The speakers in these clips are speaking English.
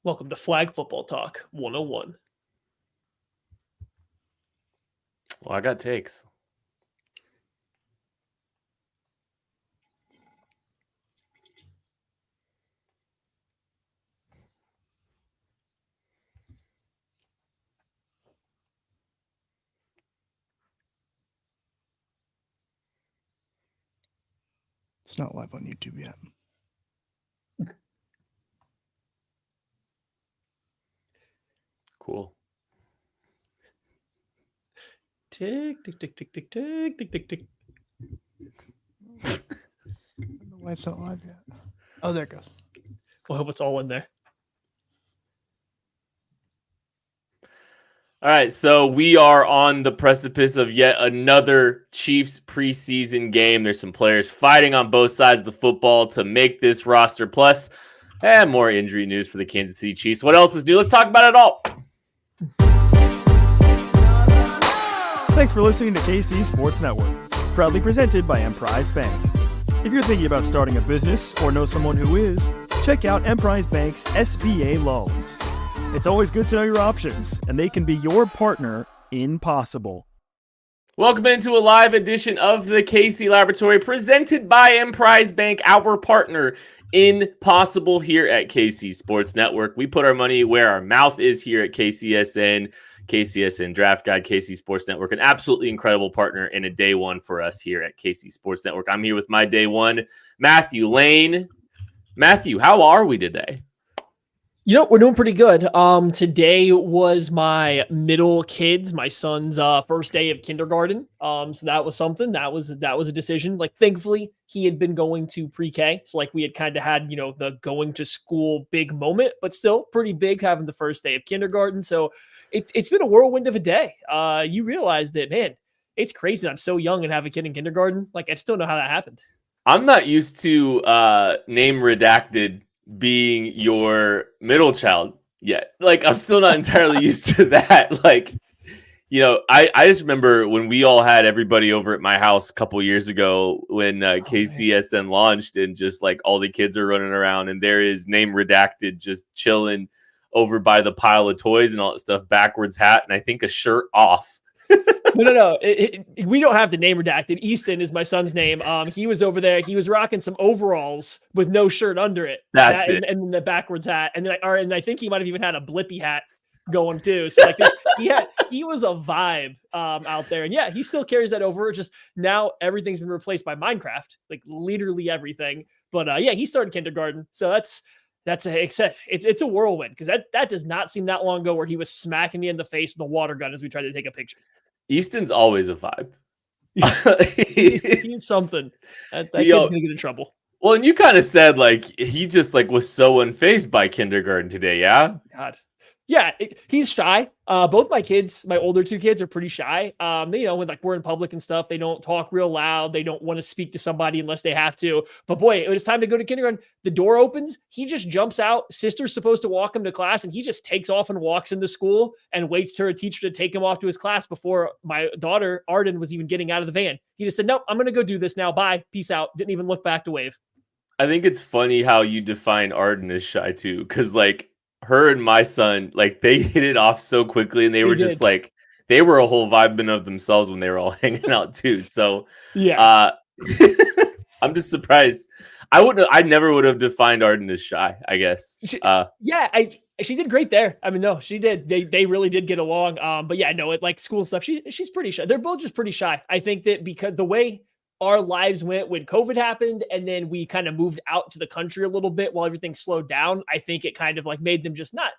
Welcome to Flag Football Talk 101. Well, I got takes. It's not live on YouTube yet. Cool. Tick, tick, tick, tick, tick, tick, tick, tick, tick. I don't know why it's not live yet. Oh, there it goes. Well, I hope it's all in there. All right, so we are on the precipice of yet another Chiefs preseason game. There's some players fighting on both sides of the football to make this roster. Plus, more injury news for the Kansas City Chiefs. What else is new? Let's talk about it all. Thanks for listening to KC Sports Network, proudly presented by Emprise Bank. If you're thinking about starting a business or know someone who is, check out Emprise Bank's SBA loans. It's always good to know your options, and they can be your partner in possible. Welcome into a live edition of the KC Laboratory, presented by Emprise Bank, our partner in possible here at KC Sports Network. We put our money where our mouth is here at KCSN Draft Guide, KC Sports Network, an absolutely incredible partner and a day one for us here at KC Sports Network. I'm here with my day one, Matthew Lane. Matthew, how are we today? You know, we're doing pretty good. Today was my middle kids, my son's first day of kindergarten. So that was something. That was a decision. Like, thankfully, he had been going to pre-K. So like we had kind of had, the going to school big moment, but still pretty big having the first day of kindergarten. So it's been a whirlwind of a day. You realize that, man, it's crazy that I'm so young and have a kid in kindergarten. Like, I just don't know how that happened. I'm not used to name redacted being your middle child yet. Like, I'm still not entirely used to that. Like, I just remember when we all had everybody over at my house a couple years ago when KCSN launched, and just like all the kids are running around, and there is name redacted just chilling over by the pile of toys and all that stuff, backwards hat, and I think a shirt off. No. We don't have the name redacted. Easton is my son's name. He was over there. He was rocking some overalls with no shirt under it. That's it. And the backwards hat. And I think he might have even had a Blippy hat going too. So like he was a vibe out there. And yeah, he still carries that over. Just now everything's been replaced by Minecraft, like literally everything. But yeah, he started kindergarten. So it's a whirlwind, because that does not seem that long ago where he was smacking me in the face with a water gun as we tried to take a picture. Easton's always a vibe. He's something. That kid's gonna get in trouble. Well, and you kind of said like he just like was so unfazed by kindergarten today, yeah? God. Yeah, he's shy. Both my kids, my older two kids, are pretty shy. When like we're in public and stuff, they don't talk real loud. They don't want to speak to somebody unless they have to. But boy, it was time to go to kindergarten. The door opens. He just jumps out. Sister's supposed to walk him to class, and he just takes off and walks into school and waits for a teacher to take him off to his class before my daughter, Arden, was even getting out of the van. He just said, "Nope, I'm going to go do this now. Bye. Peace out." Didn't even look back to wave. I think it's funny how you define Arden as shy too, because like her and my son, like they hit it off so quickly, and they were just like, they were a whole vibe of themselves when they were all hanging out too. So yeah, I'm just surprised. I never would have defined Arden as shy, I guess. She did great there. I mean, no, she did. They really did get along. But yeah, no, it like school stuff. She's pretty shy. They're both just pretty shy. I think that because the way our lives went when COVID happened, and then we kind of moved out to the country a little bit while everything slowed down, I think it kind of like made them just not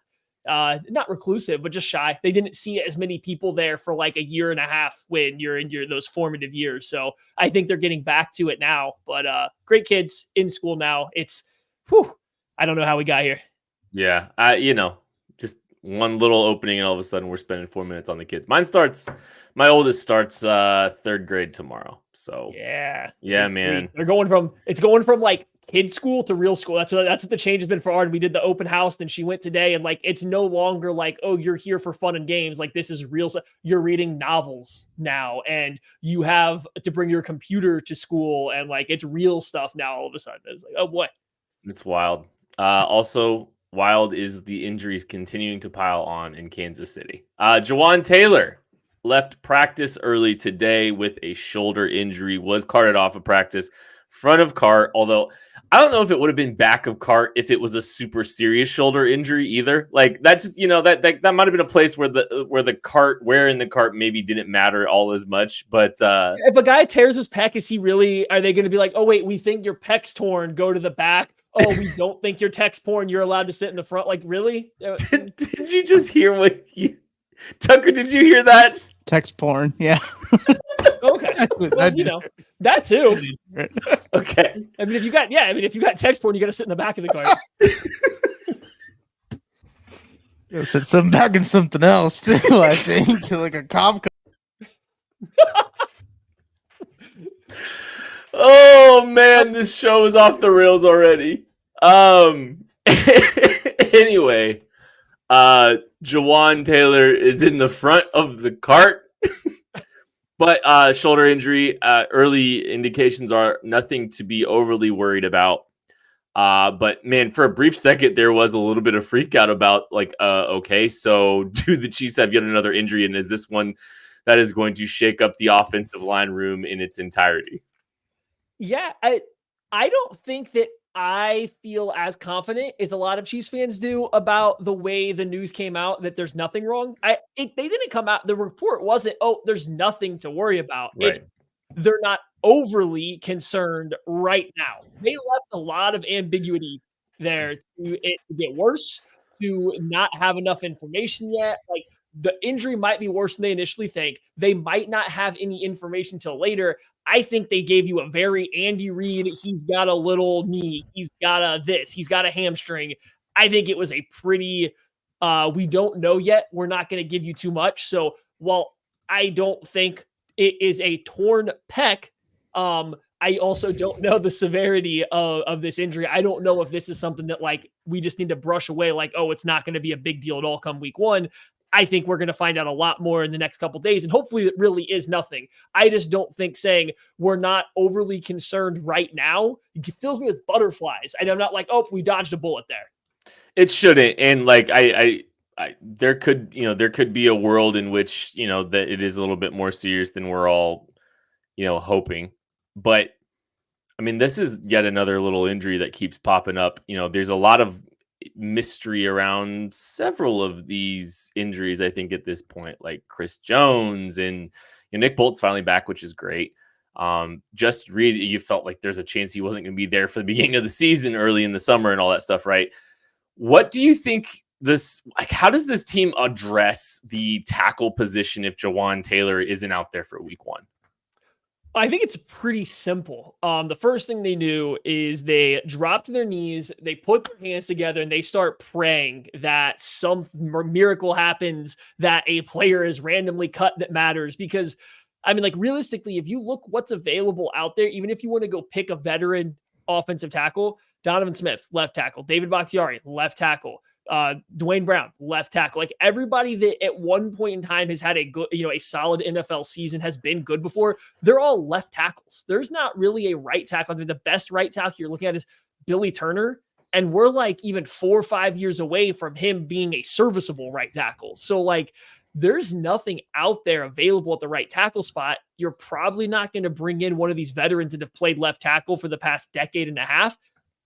reclusive, but just shy. They didn't see as many people there for like a year and a half when you're in those formative years. So I think they're getting back to it now, but great kids in school now. I don't know how we got here. Yeah. Just one little opening and all of a sudden we're spending 4 minutes on the kids. My oldest starts third grade tomorrow. So yeah, man. It's going from like kid school to real school. That's what the change has been for Arden. We did the open house, then she went today, and like it's no longer like, oh, you're here for fun and games. Like this is real. You're reading novels now, and you have to bring your computer to school, and like it's real stuff now. All of a sudden, it's like, oh boy, it's wild. Also, wild is the injuries continuing to pile on in Kansas City. Jawaan Taylor left practice early today with a shoulder injury, was carted off of practice, front of cart, although I don't know if it would have been back of cart if it was a super serious shoulder injury either. Like that just, that might have been a place where where in the cart maybe didn't matter all as much. But if a guy tears his pec, are they going to be like, oh wait, we think your pec's torn, go to the back. Oh, we don't think your tech's torn, you're allowed to sit in the front. Like, really? Did you just hear Tucker, did you hear that? Text porn. Yeah. Okay. Well, that too. Okay. I mean, if you got text porn, you got to sit in the back of the car. Sit some back in something else too. I think like a cop. Oh man, this show is off the rails already. Anyway, Jawaan Taylor is in the front of the cart. But shoulder injury, early indications are nothing to be overly worried about. But man, for a brief second, there was a little bit of freak out about okay, so do the Chiefs have yet another injury? And is this one that is going to shake up the offensive line room in its entirety? Yeah, I don't think that I feel as confident as a lot of Chiefs fans do about the way the news came out that there's nothing wrong. They didn't come out. The report wasn't, oh, there's nothing to worry about. Right. They're not overly concerned right now. They left a lot of ambiguity there to it to get worse, to not have enough information yet. Like, the injury might be worse than they initially think. They might not have any information till later. I think they gave you a very Andy Reid. He's got a little knee. He's got a this. He's got a hamstring. I think it was a pretty, we don't know yet. We're not going to give you too much. So while I don't think it is a torn pec, I also don't know the severity of this injury. I don't know if this is something that we just need to brush away. Oh, it's not going to be a big deal at all come week one. I think we're going to find out a lot more in the next couple of days, and hopefully it really is nothing. I just don't think saying we're not overly concerned right now, it fills me with butterflies. And I'm not like, oh, we dodged a bullet there. It shouldn't. And I there could be a world in which, that it is a little bit more serious than we're all, hoping. But I mean, this is yet another little injury that keeps popping up. There's a lot of mystery around several of these injuries, I think, at this point, like Chris Jones and Nick Bolt's finally back, which is great. Just Reed, you felt like there's a chance he wasn't going to be there for the beginning of the season, early in the summer and all that stuff, right? What do you think how does this team address the tackle position if Jawaan Taylor isn't out there for week one? I think it's pretty simple. The first thing they do is they drop to their knees, they put their hands together, and they start praying that some miracle happens, that a player is randomly cut that matters. Because, I mean, realistically, if you look what's available out there, even if you want to go pick a veteran offensive tackle, Donovan Smith, left tackle, David Bakhtiari, left tackle, Dwayne Brown, left tackle, everybody that at one point in time has had a good, a solid NFL season, has been good before. They're all left tackles. There's not really a right tackle. I mean, the best right tackle you're looking at is Billy Turner. And we're even 4 or 5 years away from him being a serviceable right tackle. So there's nothing out there available at the right tackle spot. You're probably not going to bring in one of these veterans that have played left tackle for the past decade and a half.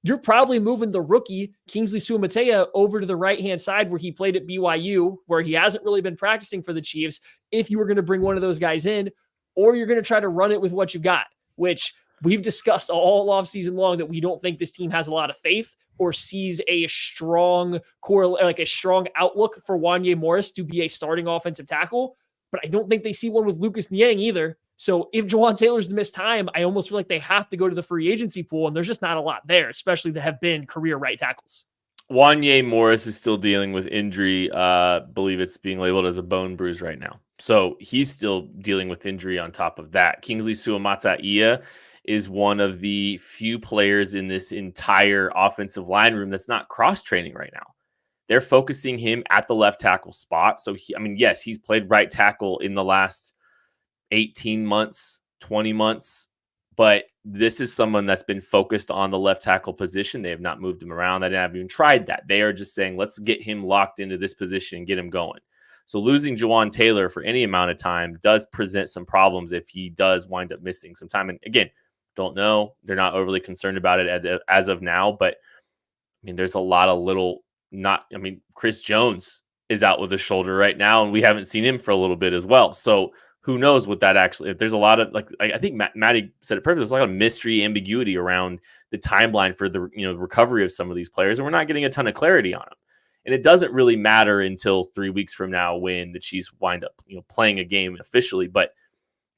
You're probably moving the rookie Kingsley Suamatea over to the right-hand side where he played at BYU, where he hasn't really been practicing for the Chiefs, if you were going to bring one of those guys in, or you're going to try to run it with what you got, which we've discussed all offseason long that we don't think this team has a lot of faith or sees a strong a strong outlook for Wanya Morris to be a starting offensive tackle. But I don't think they see one with Lucas Niang either. So if Jawaan Taylor's to miss time, I almost feel like they have to go to the free agency pool, and there's just not a lot there, especially that have been career right tackles. Wanya Morris is still dealing with injury. Believe it's being labeled as a bone bruise right now. So he's still dealing with injury on top of that. Kingsley Suamataia is one of the few players in this entire offensive line room that's not cross-training right now. They're focusing him at the left tackle spot. So, yes, he's played right tackle in the last 18 months, 20 months, but this is someone that's been focused on the left tackle position. They have not moved him around. They haven't even tried that. They are just saying, let's get him locked into this position and get him going. So losing Jawaan Taylor for any amount of time does present some problems if he does wind up missing some time. And again, don't know. They're not overly concerned about it as of now. But, I mean, there's a lot of Chris Jones is out with a shoulder right now, and we haven't seen him for a little bit as well. So who knows what that actually, if there's a lot of, I think Matty said it perfectly. There's a lot of mystery, ambiguity around the timeline for the recovery of some of these players, and we're not getting a ton of clarity on them. And it doesn't really matter until 3 weeks from now when the Chiefs wind up, playing a game officially. But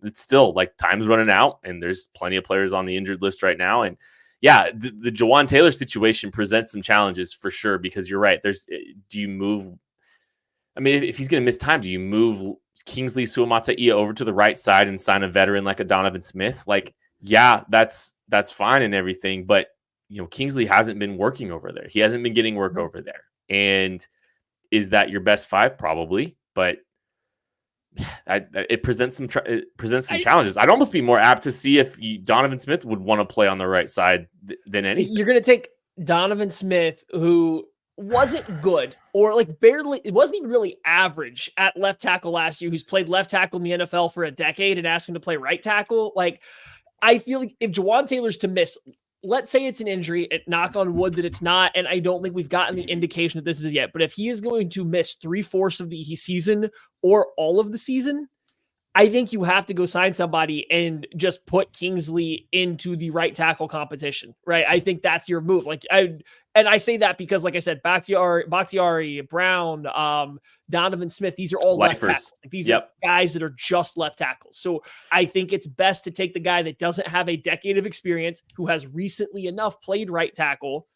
it's still like time's running out, and there's plenty of players on the injured list right now. And yeah, the Jawaan Taylor situation presents some challenges for sure, because you're right. Do you move? I mean, if he's going to miss time, do you move Kingsley Suamataia over to the right side and sign a veteran like a Donovan Smith? Like, yeah, that's fine and everything, but Kingsley hasn't been working over there. He hasn't been getting work over there. And is that your best five? Probably, but it presents some challenges. I'd almost be more apt to see if Donovan Smith would want to play on the right side than anything. You're going to take Donovan Smith, who wasn't good or like barely, it wasn't even really average at left tackle last year, who's played left tackle in the NFL for a decade, and ask him to play right tackle. Like, I feel like if Jawaan Taylor's to miss, let's say it's an injury, knock on wood that it's not, and I don't think we've gotten the indication that this is yet, but if he is going to miss 3/4 of the season or all of the season, I think you have to go sign somebody and just put Kingsley into the right tackle competition, right? I think that's your move. I say that because, like I said, Bakhtiari, Brown, Donovan Smith, these are all left tackles. These are guys that are just left tackles. So I think it's best to take the guy that doesn't have a decade of experience, who has recently enough played right tackle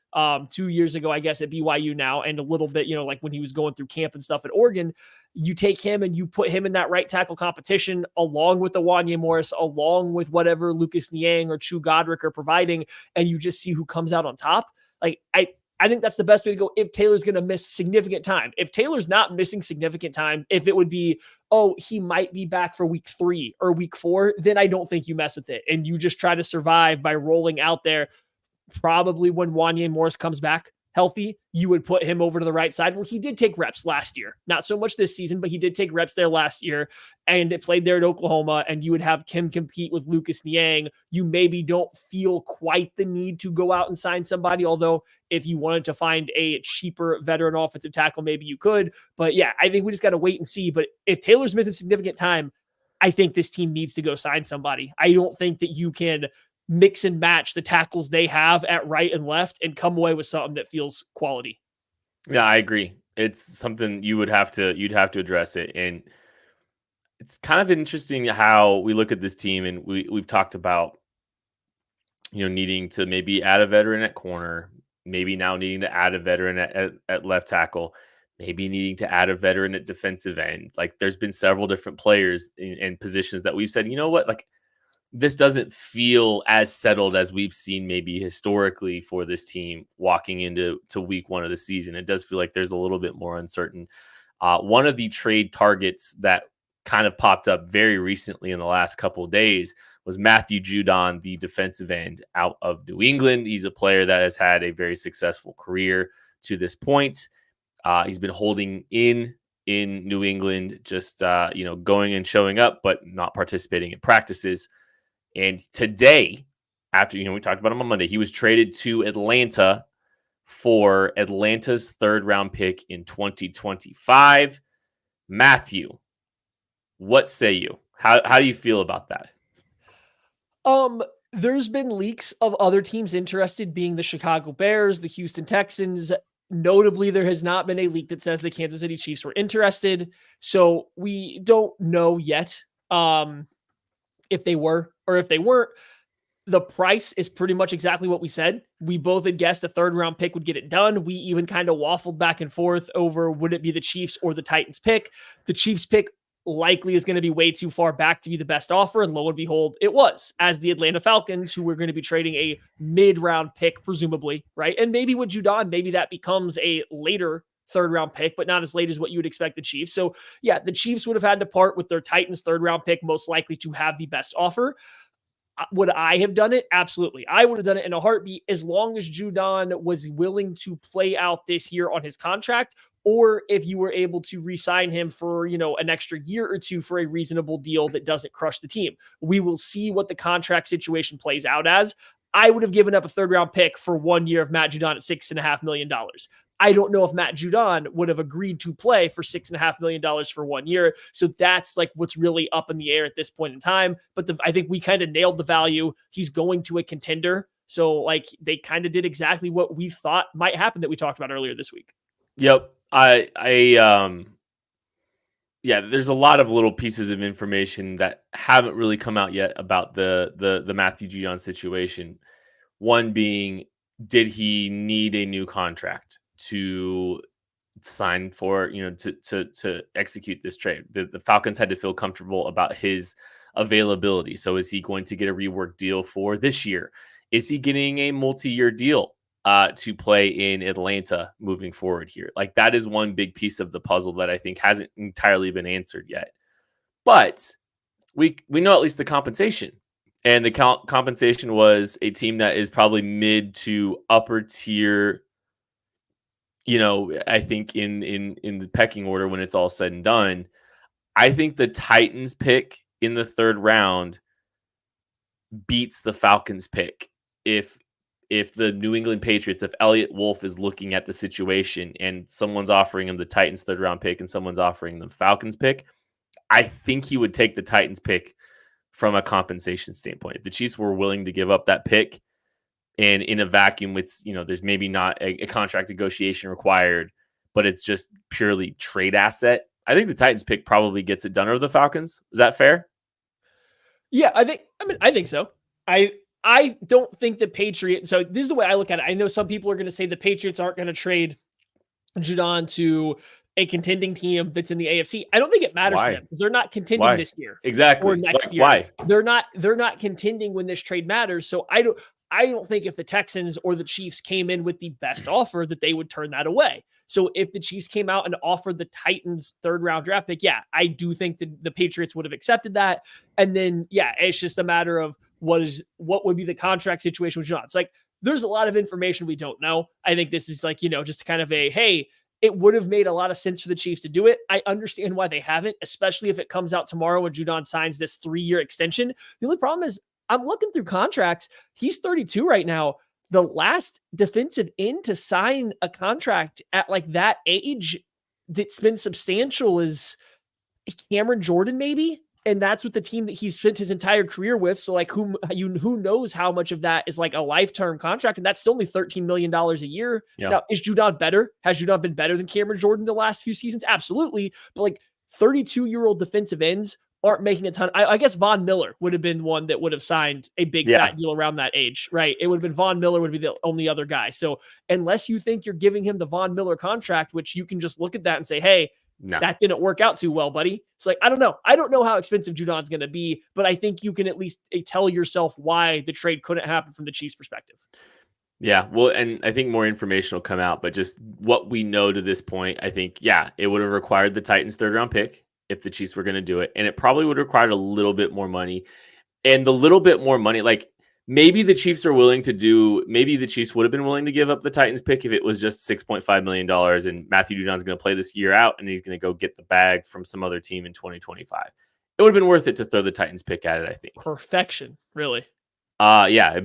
2 years ago, I guess, at BYU now, and a little bit, like when he was going through camp and stuff at Oregon. You take him and you put him in that right tackle competition along with the Wanya Morris, along with whatever Lucas Niang or Chu Godric are providing, and you just see who comes out on top. Like, I think that's the best way to go if Taylor's going to miss significant time. If Taylor's not missing significant time, if it would be, he might be back for week 3 or week 4, then I don't think you mess with it. And you just try to survive by rolling out there. Probably when Wanya Morris comes back healthy, you would put him over to the right side, where he did take reps last year. Not so much this season, but he did take reps there last year, and it played there at Oklahoma, and you would have him compete with Lucas Niang. You maybe don't feel quite the need to go out and sign somebody, although if you wanted to find a cheaper veteran offensive tackle, maybe you could. But yeah, I think we just got to wait and see. But if Taylor's missing significant time, I think this team needs to go sign somebody. I don't think that you can mix and match the tackles they have at right and left and come away with something that feels quality. Yeah, I agree. It's something you'd have to address it. And it's kind of interesting how we look at this team, and we've talked about, needing to maybe add a veteran at corner, maybe now needing to add a veteran at left tackle, maybe needing to add a veteran at defensive end. Like, there's been several different players in positions that we've said, like, this doesn't feel as settled as we've seen maybe historically for this team walking into week 1 of the season. It does feel like there's a little bit more uncertain. One of the trade targets that kind of popped up very recently in the last couple of days was Matthew Judon, the defensive end out of New England. He's a player that has had a very successful career to this point. He's been holding in New England, just going and showing up, but not participating in practices. And today, after, we talked about him on Monday, he was traded to Atlanta for Atlanta's 3rd round pick in 2025. Matthew, what say you? How do you feel about that? There's been leaks of other teams interested, being the Chicago Bears, the Houston Texans. Notably, there has not been a leak that says the Kansas City Chiefs were interested. So we don't know yet if they were or if they weren't. The price is pretty much exactly what we said. We both had guessed a 3rd round pick would get it done. We even kind of waffled back and forth over would it be the Chiefs or the Titans pick. The Chiefs pick likely is going to be way too far back to be the best offer. And lo and behold, it was, as the Atlanta Falcons, who were going to be trading a mid-round pick, presumably, right? And maybe with Judon, maybe that becomes a later 3rd round pick, but not as late as what you would expect the Chiefs. So yeah, the Chiefs would have had to part with their Titans 3rd round pick, most likely to have the best offer. would I have done it? Absolutely. I would have done it in a heartbeat as long as Judon was willing to play out this year on his contract, or if you were able to re-sign him for, an extra year or two for a reasonable deal that doesn't crush the team. We will see what the contract situation plays out as. I would have given up a 3rd-round pick for 1 year of Matt Judon at $6.5 million. I don't know if Matt Judon would have agreed to play for $6.5 million for 1 year. So that's like what's really up in the air at this point in time. But I think we kind of nailed the value. He's going to a contender. So like they kind of did exactly what we thought might happen that we talked about earlier this week. Yep. Yeah, there's a lot of little pieces of information that haven't really come out yet about the Matthew Judon situation. One being, did he need a new contract to sign for, to execute this trade? The Falcons had to feel comfortable about his availability. So is he going to get a rework deal for this year? Is he getting a multi-year deal to play in Atlanta moving forward here? Like, that is one big piece of the puzzle that I think hasn't entirely been answered yet. But we know at least the compensation. And the compensation was a team that is probably mid to upper tier, I think in the pecking order when it's all said and done. I think the Titans pick in the 3rd round beats the Falcons pick if the New England Patriots, if Elliott Wolf is looking at the situation and someone's offering him the Titans 3rd round pick and someone's offering them Falcons pick, I think he would take the Titans pick from a compensation standpoint. If the Chiefs were willing to give up that pick, and in a vacuum, it's, there's maybe not a contract negotiation required, but it's just purely trade asset, I think the Titans pick probably gets it done over the Falcons. Is that fair? Yeah, I think so. I don't think the Patriots. So this is the way I look at it. I know some people are going to say the Patriots aren't going to trade Judon to a contending team that's in the AFC. I don't think it matters to them because they're not contending this year. Exactly. Or next year. Why? They're not contending when this trade matters. So I don't think if the Texans or the Chiefs came in with the best offer that they would turn that away. So if the Chiefs came out and offered the Titans 3rd round draft pick, yeah, I do think that the Patriots would have accepted that. And then, yeah, it's just a matter of what would be the contract situation with Judon. It's like, there's a lot of information we don't know. I think this is like, just kind of hey, it would have made a lot of sense for the Chiefs to do it. I understand why they haven't, especially if it comes out tomorrow when Judon signs this 3-year extension. The only problem is I'm looking through contracts. He's 32 right now. The last defensive end to sign a contract at like that age that's been substantial is Cameron Jordan, maybe. And that's with the team that he's spent his entire career with. So like who knows how much of that is like a lifetime contract. And that's still only $13 million a year. Yeah. Now, is Judon better? Has Judon been better than Cameron Jordan the last few seasons? Absolutely. But like 32-year-old defensive ends aren't making a ton. I guess Von Miller would have been one that would have signed a big fat deal around that age, right? It would have been Von Miller would be the only other guy. So unless you think you're giving him the Von Miller contract, which you can just look at that and say, hey, that didn't work out too well, buddy. It's like, I don't know. I don't know how expensive Judon's going to be, but I think you can at least tell yourself why the trade couldn't happen from the Chiefs' perspective. Yeah, well, and I think more information will come out, but just what we know to this point, I think, it would have required the Titans 3rd round pick if the Chiefs were going to do it. And it probably would have required a little bit more money. And the little bit more money, like maybe the Chiefs would have been willing to give up the Titans pick if it was just $6.5 million and Matthew Judon's going to play this year out and he's going to go get the bag from some other team in 2025. It would have been worth it to throw the Titans pick at it, I think. Perfection, really. Yeah,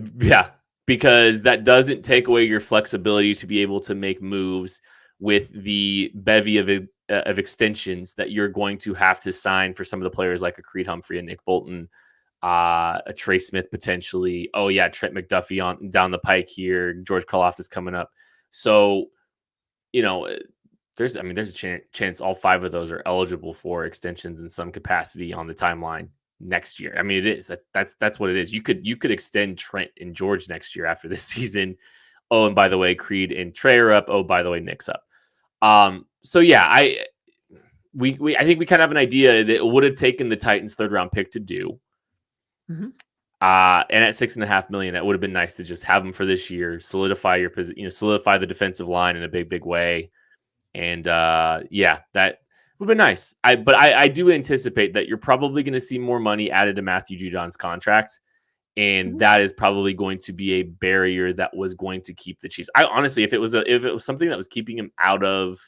because that doesn't take away your flexibility to be able to make moves with the bevy of extensions that you're going to have to sign for some of the players like a Creed Humphrey and Nick Bolton, a Trey Smith potentially. Oh yeah, Trent McDuffie on down the pike here. George Karlaftis coming up. So, there's a chance all 5 of those are eligible for extensions in some capacity on the timeline next year. I mean, it is. That's what it is. You could extend Trent and George next year after this season. Oh, and by the way, Creed and Trey are up. Oh, by the way, Nick's up. So yeah, I think we kind of have an idea that it would have taken the Titans 3rd round pick to do. Mm-hmm. And at $6.5 million, that would have been nice to just have them for this year, solidify your position, solidify the defensive line in a big way. And that would have been nice. But I do anticipate that you're probably going to see more money added to Matthew Judon's contract. And that is probably going to be a barrier that was going to keep the Chiefs. I honestly, if it was something that was keeping him out of,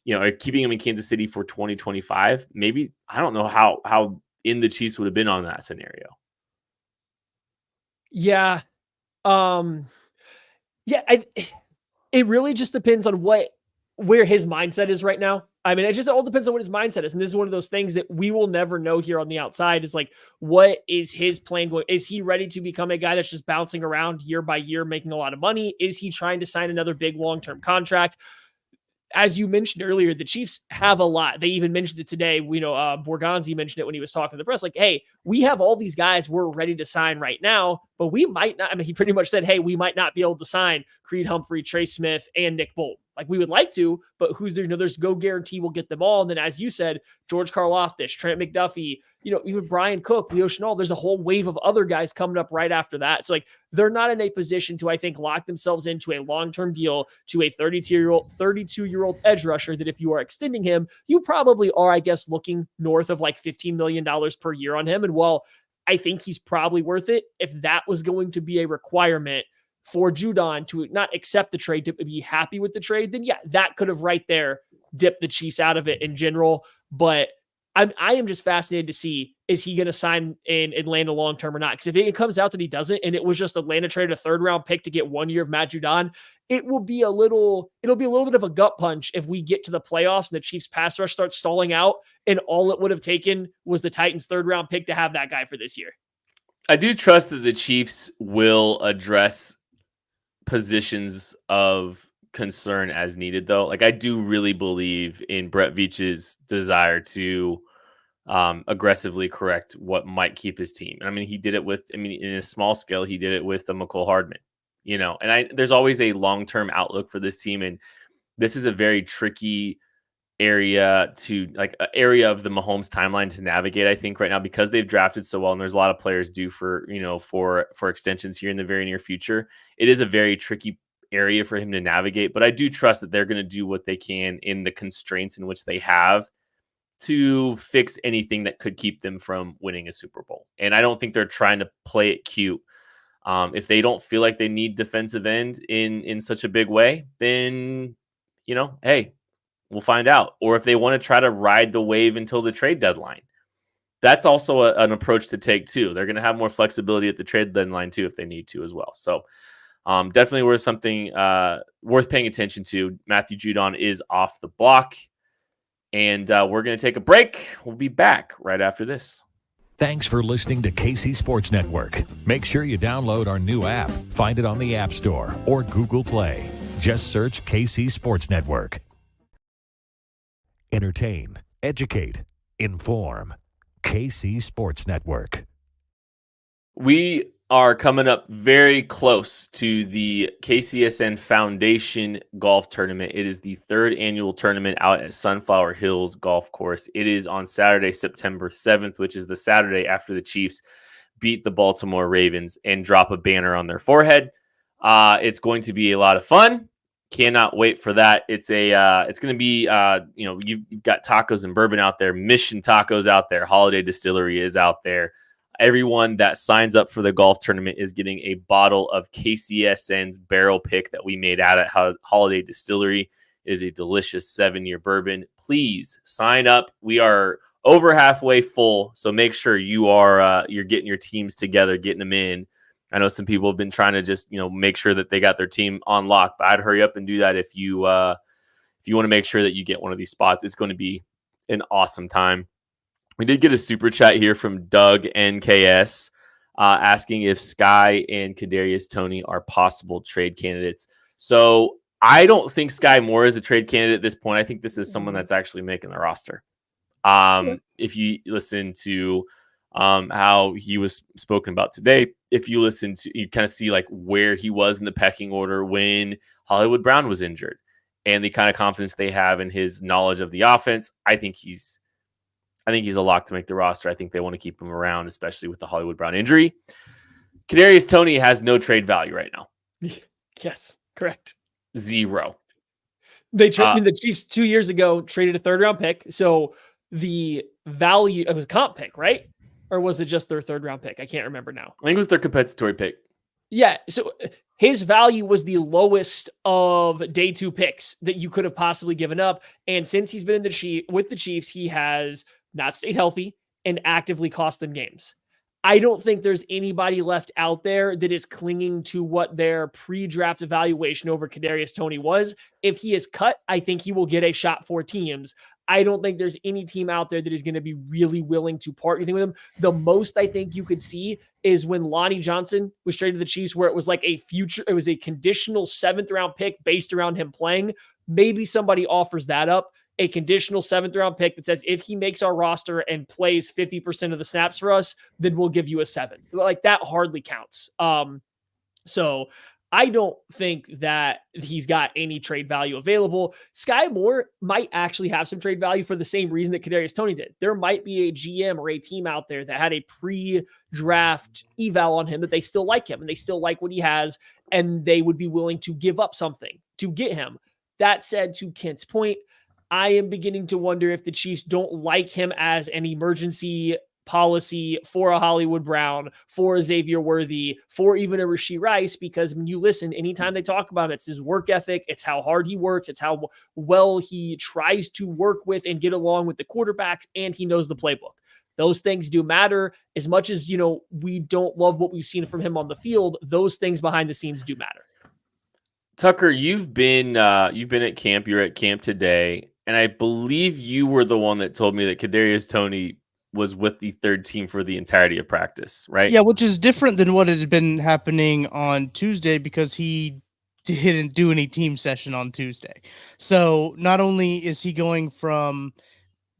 or keeping him in Kansas City for 2025, maybe I don't know how in the Chiefs would have been on that scenario. Yeah. It really just depends on where his mindset is right now. I mean, it all depends on what his mindset is. And this is one of those things that we will never know here on the outside is like, what is his plan going? Is he ready to become a guy that's just bouncing around year by year, making a lot of money? Is he trying to sign another big long-term contract? As you mentioned earlier, the Chiefs have a lot. They even mentioned it today. Borgonzi mentioned it when he was talking to the press, like, hey, we have all these guys we're ready to sign right now, but we might not. I mean, he pretty much said, hey, we might not be able to sign Creed Humphrey, Trey Smith, and Nick Bolton. Like, we would like to, but who's there? There's no guarantee we'll get them all. And then, as you said, George Karlaftis, Trent McDuffie, even Brian Cook, Leo Chenal, there's a whole wave of other guys coming up right after that. So, like, they're not in a position to, I think, lock themselves into a long-term deal to a 32-year-old edge rusher that if you are extending him, you probably are, I guess, looking north of like $15 million per year on him. And while I think he's probably worth it, if that was going to be a requirement for Judon to not accept the trade, to be happy with the trade, then yeah, that could have right there dipped the Chiefs out of it in general. But I am just fascinated to see, is he going to sign in Atlanta long-term or not? Because if it comes out that he doesn't, and it was just Atlanta traded a third-round pick to get 1 year of Matt Judon, it'll be a little bit of a gut punch if we get to the playoffs and the Chiefs pass rush starts stalling out, and all it would have taken was the Titans' third-round pick to have that guy for this year. I do trust that the Chiefs will address positions of concern as needed, though. Like, I do really believe in Brett Veach's desire to aggressively correct what might keep his team. And I mean, he did it in a small scale, he did it with McCole Hardman, and there's always a long-term outlook for this team. And this is a very tricky area of the Mahomes timeline to navigate, I think, right now, because they've drafted so well and there's a lot of players due for extensions here in the very near future. It is a very tricky area for him to navigate, but I do trust that they're going to do what they can in the constraints in which they have to fix anything that could keep them from winning a Super Bowl. And I don't think they're trying to play it cute. If they don't feel like they need defensive end in such a big way, then, hey, we'll find out. Or if they want to try to ride the wave until the trade deadline, that's also an approach to take too. They're going to have more flexibility at the trade deadline too, if they need to as well. So definitely worth paying attention to. Matthew Judon is off the block. And we're going to take a break. We'll be back right after this. Thanks for listening to KC Sports Network. Make sure you download our new app. Find it on the App Store or Google Play. Just search KC Sports Network. Entertain, educate, inform. KC Sports Network. We are coming up very close to the KCSN Foundation Golf Tournament. It is the third annual tournament out at Sunflower Hills Golf Course. It is on Saturday, September 7th, which is the Saturday after the Chiefs beat the Baltimore Ravens and drop a banner on their forehead. It's going to be a lot of fun. Cannot wait for that. It's going to be, you've got tacos and bourbon out there, Mission Tacos out there, Holiday Distillery is out there. Everyone that signs up for the golf tournament is getting a bottle of KCSN's barrel pick that we made out at Holiday Distillery. It is a delicious 7-year bourbon. Please sign up. We are over halfway full, so make sure you're getting your teams together, getting them in. I know some people have been trying to just make sure that they got their team on lock, but I'd hurry up and do that if you want to make sure that you get one of these spots. It's going to be an awesome time. We did get a super chat here from Doug NKS asking if Sky and Kadarius Toney are possible trade candidates. So I don't think Sky Moore is a trade candidate at this point. I think this is someone that's actually making the roster. If you listen to how he was spoken about today, if you listen to, you kind of see like where he was in the pecking order when Hollywood Brown was injured and the kind of confidence they have in his knowledge of the offense. I think he's a lock to make the roster. I think they want to keep him around, especially with the Hollywood Brown injury. Kadarius Toney has no trade value right now. Yes, correct. 0. The Chiefs 2 years ago traded a third-round pick, so the value of his comp pick, right? or was it just their 3rd round pick? I can't remember now. I think it was their compensatory pick. Yeah, so his value was the lowest of day 2 picks that you could have possibly given up. And since he's been with the Chiefs, he has not stayed healthy and actively cost them games. I don't think there's anybody left out there that is clinging to what their pre-draft evaluation over Kadarius Toney was. If he is cut, I think he will get a shot for teams. I don't think there's any team out there that is going to be really willing to part anything with him. The most I think you could see is when Lonnie Johnson was traded to the Chiefs, where it was like it was a conditional 7th round pick based around him playing. Maybe somebody offers that up, a conditional 7th round pick that says, if he makes our roster and plays 50% of the snaps for us, then we'll give you a 7. Like that hardly counts. So I don't think that he's got any trade value available. Sky Moore might actually have some trade value for the same reason that Kadarius Toney did. There might be a GM or a team out there that had a pre-draft eval on him that they still like him and they still like what he has, and they would be willing to give up something to get him. That said, to Kent's point, I am beginning to wonder if the Chiefs don't like him as an emergency policy for a Hollywood Brown, for a Xavier Worthy, for even a Rashee Rice, because when you listen, anytime they talk about him, it's his work ethic, it's how hard he works, it's how well he tries to work with and get along with the quarterbacks, and he knows the playbook. Those things do matter. As much as, we don't love what we've seen from him on the field, those things behind the scenes do matter. Tucker, you've been at camp. You're at camp today, and I believe you were the one that told me that Kadarius Toney was with the 3rd team for the entirety of practice, right? Yeah, which is different than what had been happening on Tuesday because he didn't do any team session on Tuesday. So not only is he going from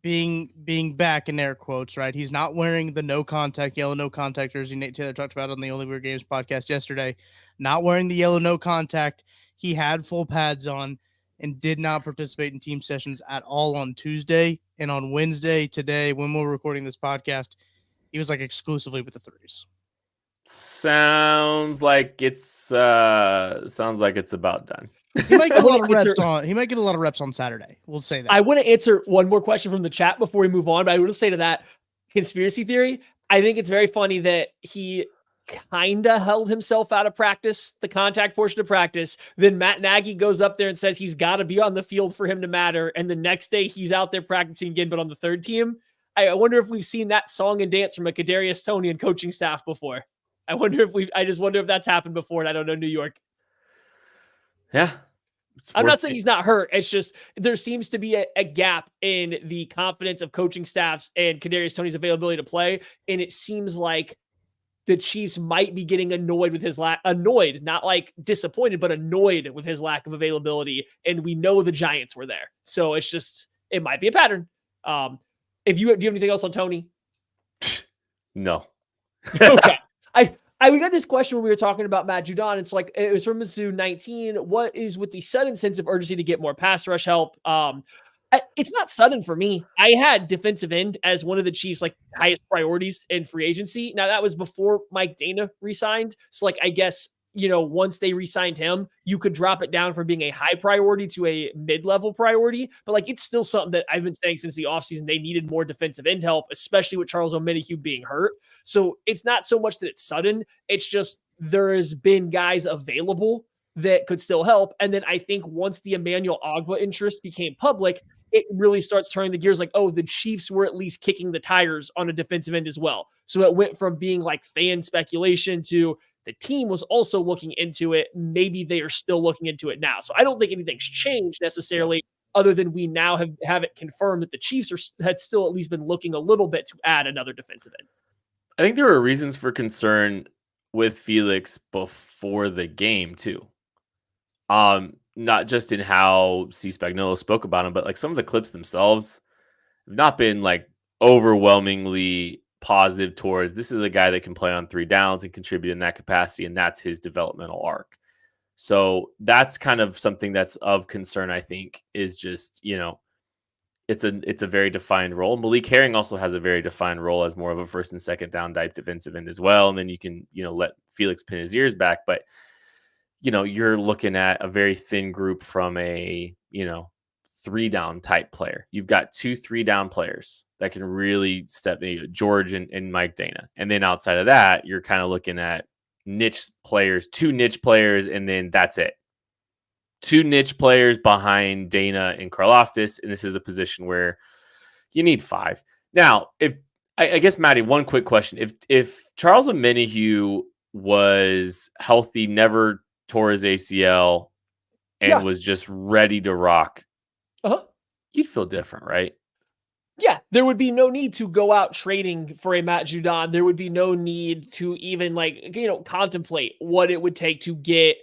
being back in air quotes, right? He's not wearing the no contact, yellow no contact jersey Nate Taylor talked about on the Only Weird Games podcast yesterday. Not wearing the yellow no contact. He had full pads on and did not participate in team sessions at all on Tuesday. And on Wednesday, today, when we're recording this podcast, he was like exclusively with the 3s. Sounds like it's about done. He might get a lot of reps He might get a lot of reps on Saturday. We'll say that. I want to answer one more question from the chat before we move on, but I want to say to that conspiracy theory, I think it's very funny that he kind of held himself out of practice, the contact portion of practice. Then Matt Nagy goes up there and says he's got to be on the field for him to matter. And the next day he's out there practicing again, but on the 3rd team. I wonder if we've seen that song and dance from a Kadarius Toney and coaching staff before. I just wonder if that's happened before. And I don't know New York. Yeah. I'm not saying he's not hurt. It's just there seems to be a gap in the confidence of coaching staffs and Kadarius Toney's availability to play. And it seems like the Chiefs might be getting annoyed with his annoyed, not like disappointed, but annoyed with his lack of availability. And we know the Giants were there. So it might be a pattern. Do you have anything else on Toney? No. Okay. We got this question when we were talking about Matt Judon. It's like, it was from Mizzou 19. What is with the sudden sense of urgency to get more pass rush help? It's not sudden for me. I had defensive end as one of the Chiefs' highest priorities in free agency. Now that was before Mike Dana re-signed. So I guess, once they re-signed him, you could drop it down from being a high priority to a mid-level priority. But it's still something that I've been saying since the offseason. They needed more defensive end help, especially with Charles Omenihu being hurt. So it's not so much that it's sudden. It's just there has been guys available that could still help. And then I think once the Emmanuel Ogbah interest became public, it really starts turning the gears the Chiefs were at least kicking the tires on a defensive end as well. So it went from being fan speculation to the team was also looking into it. Maybe they are still looking into it now. So I don't think anything's changed necessarily, other than we now have it confirmed that the Chiefs had still at least been looking a little bit to add another defensive end. I think there were reasons for concern with Felix before the game too. Not just in how C. Spagnuolo spoke about him, but some of the clips themselves have not been overwhelmingly positive towards this is a guy that can play on 3 downs and contribute in that capacity, and that's his developmental arc. So that's kind of something that's of concern, I think, is just, it's a very defined role. Malik Herring also has a very defined role as more of a 1st and 2nd down type defensive end as well. And then you can, let Felix pin his ears back. But you're looking at a very thin group from a, 3-down type player. You've got 2 3-down players that can really step in, George and Mike Dana. And then outside of that, you're kind of looking at niche players, 2 niche players, and then that's it. 2 niche players behind Dana and Karlaftis, and this is a position where you need 5. Now, if I guess, Maddie, one quick question. If Charles Omenihu was healthy, never tore his ACL, and was just ready to rock, you'd feel different, right? Yeah, there would be no need to go out trading for a Matt Judon. There would be no need to even contemplate what it would take to get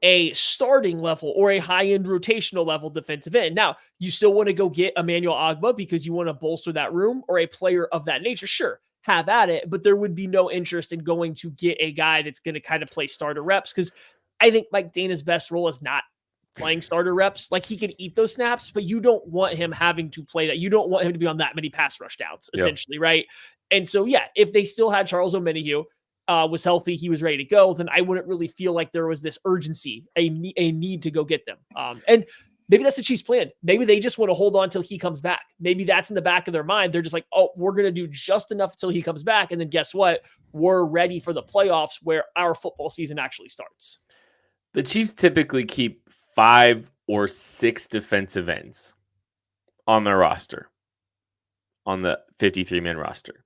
a starting level or a high-end rotational level defensive end. Now, you still want to go get Emmanuel Ogbah because you want to bolster that room, or a player of that nature. Sure, have at it, but there would be no interest in going to get a guy that's going to kind of play starter reps, because I think Mike Dana's best role is not playing starter reps. Like, he can eat those snaps, but you don't want him having to play that. You don't want him to be on that many pass rush downs, essentially, right? And so, yeah, if they still had Charles Omenihu, was healthy, he was ready to go, then I wouldn't really feel like there was this urgency, a need to go get them. And maybe that's the Chiefs' plan. Maybe they just want to hold on till he comes back. Maybe that's in the back of their mind. They're just like, oh, we're going to do just enough till he comes back. And then guess what? We're ready for the playoffs where our football season actually starts. The Chiefs typically keep 5 or 6 defensive ends on their roster, on the 53-man roster.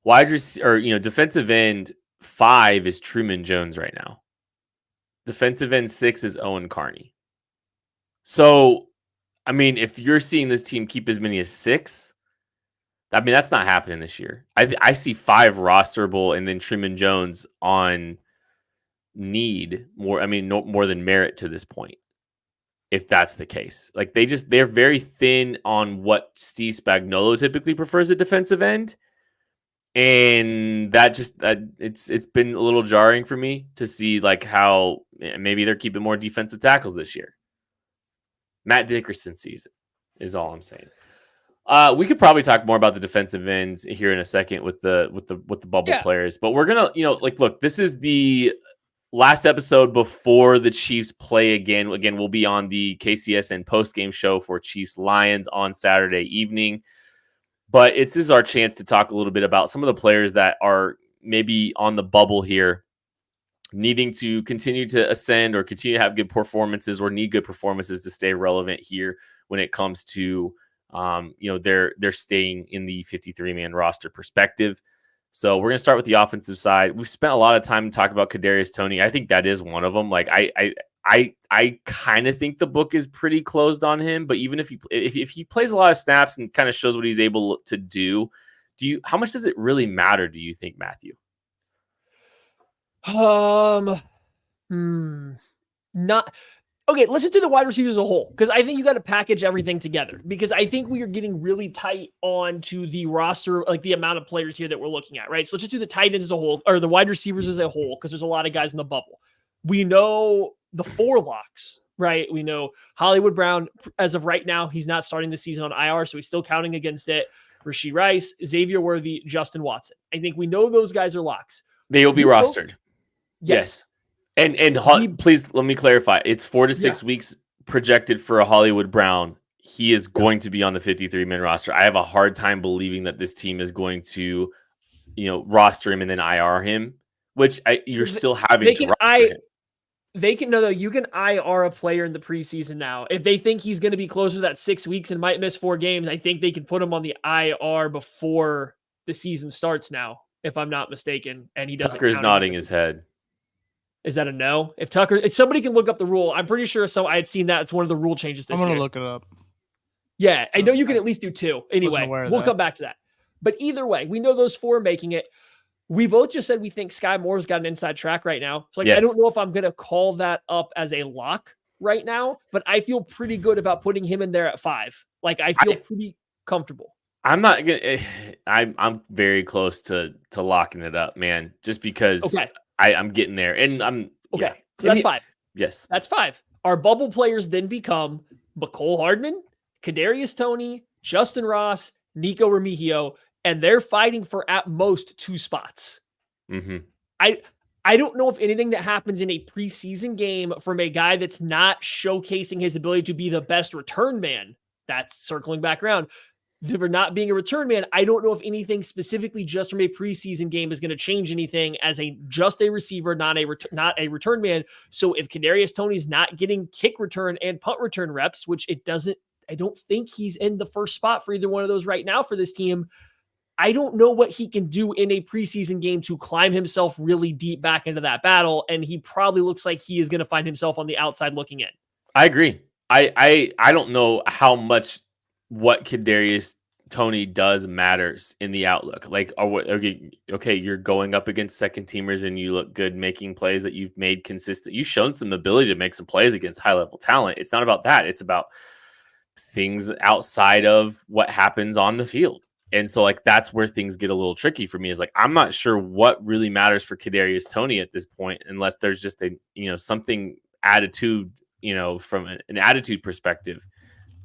Defensive end 5 is Truman Jones right now. Defensive end 6 is Owen Carney. So, I mean, if you're seeing this team keep as many as 6, I mean, that's not happening this year. I see 5 rosterable, and then Truman Jones on need more. I mean, no more than merit to this point, if that's the case. Like, they're very thin on what Steve Spagnuolo typically prefers a defensive end. And it's been a little jarring for me to see like how maybe they're keeping more defensive tackles this year. Matt Dickerson season is all I'm saying. We could probably talk more about the defensive ends here in a second with the bubble players, but we're gonna look, this is the last episode before the Chiefs play again. Again, we'll be on the KCSN post-game show for Chiefs Lions on Saturday evening. But this is our chance to talk a little bit about some of the players that are maybe on the bubble here, needing to continue to ascend or continue to have good performances, or need good performances to stay relevant here when it comes to they're staying in the 53-man roster perspective. So we're going to start with the offensive side. We've spent a lot of time talking about Kadarius Toney. I think that is one of them. Like, I kind of think the book is pretty closed on him, but even if he plays a lot of snaps and kind of shows what he's able to do, how much does it really matter, do you think, Matthew? Not okay. Let's just do the wide receivers as a whole, because I think you got to package everything together, because I think we are getting really tight onto the roster, like the amount of players here that we're looking at, right? So let's just do the tight ends as a whole, or the wide receivers as a whole, because there's a lot of guys in the bubble. We know the 4 locks, right? We know Hollywood Brown, as of right now, he's not starting the season on IR, so he's still counting against it. Rashee Rice, Xavier Worthy, Justyn Watson. I think we know those guys are locks. They will be rostered. Yes. And please let me clarify. It's 4 to 6 weeks projected for a Hollywood Brown. He is going to be on the 53-man roster. I have a hard time believing that this team is going to, roster him and then IR him, which you're still having to roster him. They can you can IR a player in the preseason now. If they think he's going to be closer to that 6 weeks and might miss 4 games, I think they can put him on the IR before the season starts now, if I'm not mistaken. And he doesn't. Tucker's nodding his head. Is that a no? If somebody can look up the rule, I'm pretty sure I had seen that. It's one of the rule changes this year. I'm going to look it up. Yeah, I know you can at least do 2. Anyway, we'll come back to that. But either way, we know those 4 are making it. We both just said we think Sky Moore's got an inside track right now. So I don't know if I'm going to call that up as a lock right now, but I feel pretty good about putting him in there at 5. Like, I feel pretty comfortable. I'm not going to, I'm very close to locking it up, man, just because I'm getting there, and I'm okay. Yeah. So that's 5. Yes, that's 5. Our bubble players then become Mecole Hardman, Kadarius Toney, Justin Ross, Nico Remigio, and they're fighting for at most 2 spots. Mm-hmm. I don't know if anything that happens in a preseason game from a guy that's not showcasing his ability to be the best return man, that's circling back around, for not being a return man, I don't know if anything specifically just from a preseason game is going to change anything as just a receiver, not a return man. So if Kadarius Toney's not getting kick return and punt return reps, which I don't think he's in the first spot for either one of those right now for this team. I don't know what he can do in a preseason game to climb himself really deep back into that battle. And he probably looks like he is going to find himself on the outside looking in. I agree. I don't know how much what Kadarius Toney does matters in the outlook. Like, okay, you're going up against second teamers and you look good making plays that you've made consistent. You've shown some ability to make some plays against high level talent. It's not about that. It's about things outside of what happens on the field. And so, like, that's where things get a little tricky for me, is like, I'm not sure what really matters for Kadarius Toney at this point, unless there's just something attitude, from an attitude perspective,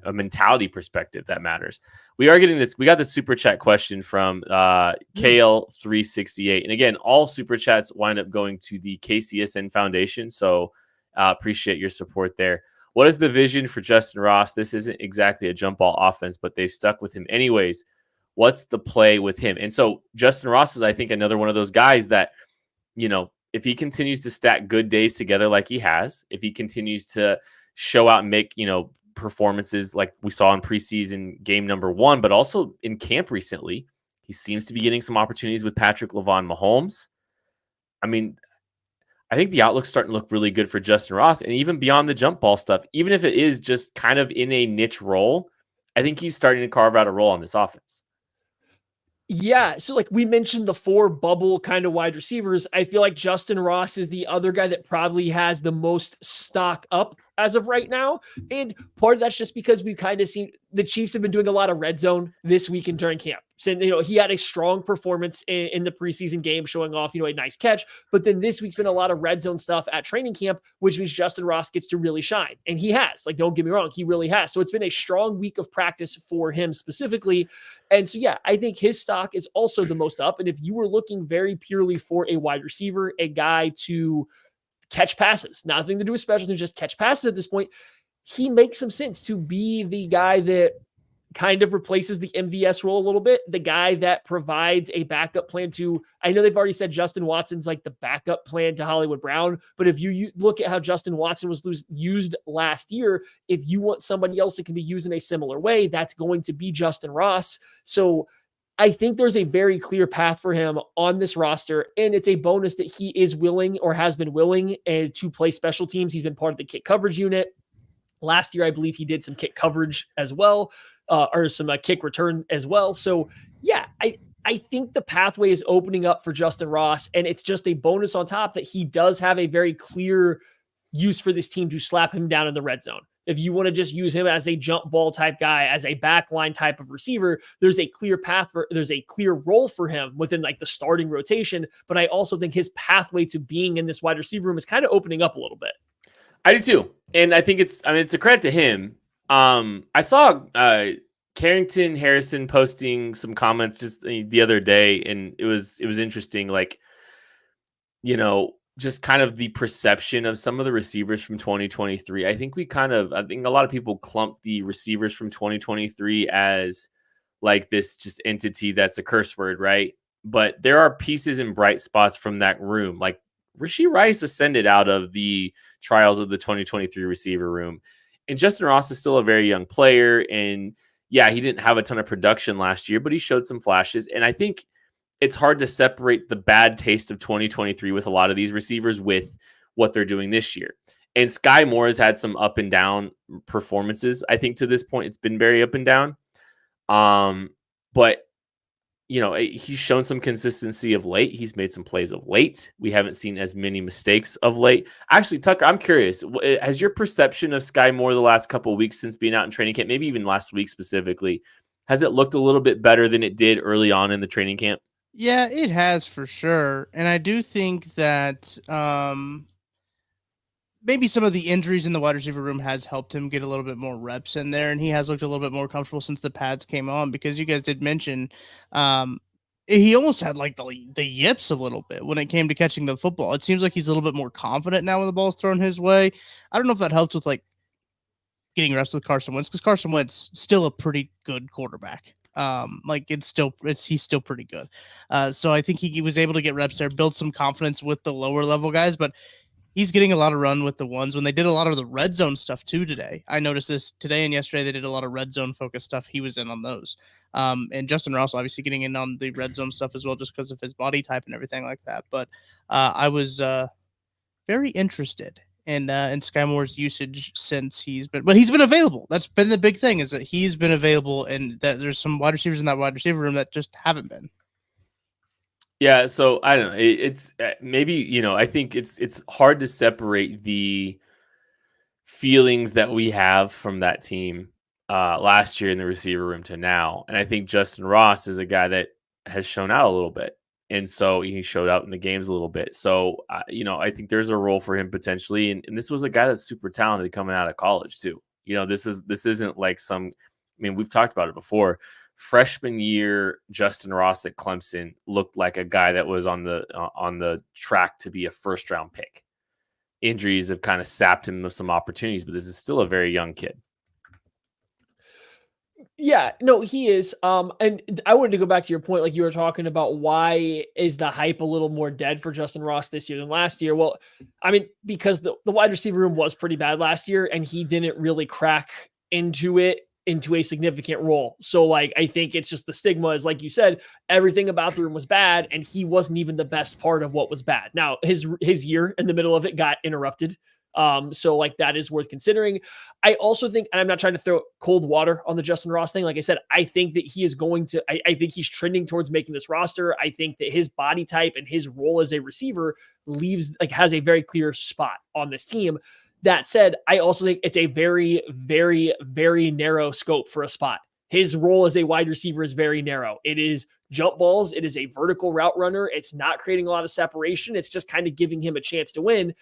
a mentality perspective that matters. We got this super chat question from KL368. And again, all super chats wind up going to the KCSN Foundation. So appreciate your support there. What is the vision for Justyn Ross? This isn't exactly a jump ball offense, but they've stuck with him anyways. What's the play with him? And so Justyn Ross is, I think, another one of those guys that, if he continues to stack good days together like he has, if he continues to show out and make, performances like we saw in preseason game number 1, but also in camp recently, he seems to be getting some opportunities with Patrick LaVon Mahomes. I mean, I think the outlook's starting to look really good for Justyn Ross. And even beyond the jump ball stuff, even if it is just kind of in a niche role, I think he's starting to carve out a role on this offense. Yeah. So like we mentioned the 4 bubble kind of wide receivers, I feel like Justyn Ross is the other guy that probably has the most stock up as of right now. And part of that's just because we've kind of seen the Chiefs have been doing a lot of red zone this week and during camp. So, he had a strong performance in the preseason game showing off, a nice catch. But then this week's been a lot of red zone stuff at training camp, which means Justyn Ross gets to really shine. And he has, like, don't get me wrong, he really has. So it's been a strong week of practice for him specifically. And so, yeah, I think his stock is also the most up. And if you were looking very purely for a wide receiver, a guy to catch passes, nothing to do with special teams, just catch passes at this point, he makes some sense to be the guy that kind of replaces the MVS role a little bit, the guy that provides a backup plan to, I know they've already said Justin Watson's like the backup plan to Hollywood Brown, but if you look at how Justin Watson was used last year, if you want somebody else that can be used in a similar way, that's going to be Justyn Ross. So I think there's a very clear path for him on this roster, and it's a bonus that he is willing or has been willing to play special teams. He's been part of the kick coverage unit. Last year, I believe he did some kick coverage as well, or some kick return as well. So, yeah, I think the pathway is opening up for Justyn Ross, and it's just a bonus on top that he does have a very clear use for this team to slap him down in the red zone. If you want to just use him as a jump ball type guy, as a backline type of receiver, there's a clear path there's a clear role for him within like the starting rotation. But I also think his pathway to being in this wide receiver room is kind of opening up a little bit. I do too. And I think it's a credit to him. I saw Carrington Harrison posting some comments just the other day, and it was interesting. Like, just kind of the perception of some of the receivers from 2023. I think a lot of people clump the receivers from 2023 as like this just entity that's a curse word, right? But there are pieces and bright spots from that room. Like Rashee Rice ascended out of the trials of the 2023 receiver room. And Justyn Ross is still a very young player. And yeah, he didn't have a ton of production last year, but he showed some flashes. And I think it's hard to separate the bad taste of 2023 with a lot of these receivers with what they're doing this year. And Sky Moore has had some up and down performances. I think to this point, it's been very up and down. But he's shown some consistency of late. He's made some plays of late. We haven't seen as many mistakes of late. Actually, Tucker, I'm curious. Has your perception of Sky Moore the last couple of weeks since being out in training camp, maybe even last week specifically, has it looked a little bit better than it did early on in the training camp? Yeah, it has for sure. And I do think that maybe some of the injuries in the wide receiver room has helped him get a little bit more reps in there. And he has looked a little bit more comfortable since the pads came on, because you guys did mention he almost had like the yips a little bit when it came to catching the football. It seems like he's a little bit more confident now when the ball's thrown his way. I don't know if that helps with like getting reps with Carson Wentz, because Carson Wentz still a pretty good quarterback. He's still pretty good. So I think he was able to get reps there, build some confidence with the lower level guys, but he's getting a lot of run with the ones when they did a lot of the red zone stuff too today. I noticed this today and yesterday. They did a lot of red zone focused stuff. He was in on those. And Justyn Ross obviously getting in on the red zone stuff as well, just because of his body type and everything like that. But I was very interested in Sky Moore's usage since he's been available. That's been the big thing, is that he's been available, and that there's some wide receivers in that wide receiver room that just haven't been. Yeah, so I don't know. It's maybe, I think it's hard to separate the feelings that we have from that team last year in the receiver room to now. And I think Justyn Ross is a guy that has shown out a little bit. And so he showed out in the games a little bit. So, I think there's a role for him potentially. And this was a guy that's super talented coming out of college too. This isn't like we've talked about it before. Freshman year, Justyn Ross at Clemson looked like a guy that was on the track to be a first round pick. Injuries have kind of sapped him of some opportunities, but this is still a very young kid. Yeah, no, he is. And I wanted to go back to your point, like you were talking about, why is the hype a little more dead for Justyn Ross this year than last year? Well, because the wide receiver room was pretty bad last year, and he didn't really crack into a significant role. So I think it's just the stigma is, like you said, everything about the room was bad, and he wasn't even the best part of what was bad. Now his year in the middle of it got interrupted. So that is worth considering. I also think, and I'm not trying to throw cold water on the Justyn Ross thing. Like I said, I think that he is going to, I think he's trending towards making this roster. I think that his body type and his role as a receiver has a very clear spot on this team. That said, I also think it's a very, very, very narrow scope for a spot. His role as a wide receiver is very narrow. It is jump balls. It is a vertical route runner. It's not creating a lot of separation. It's just kind of giving him a chance to win.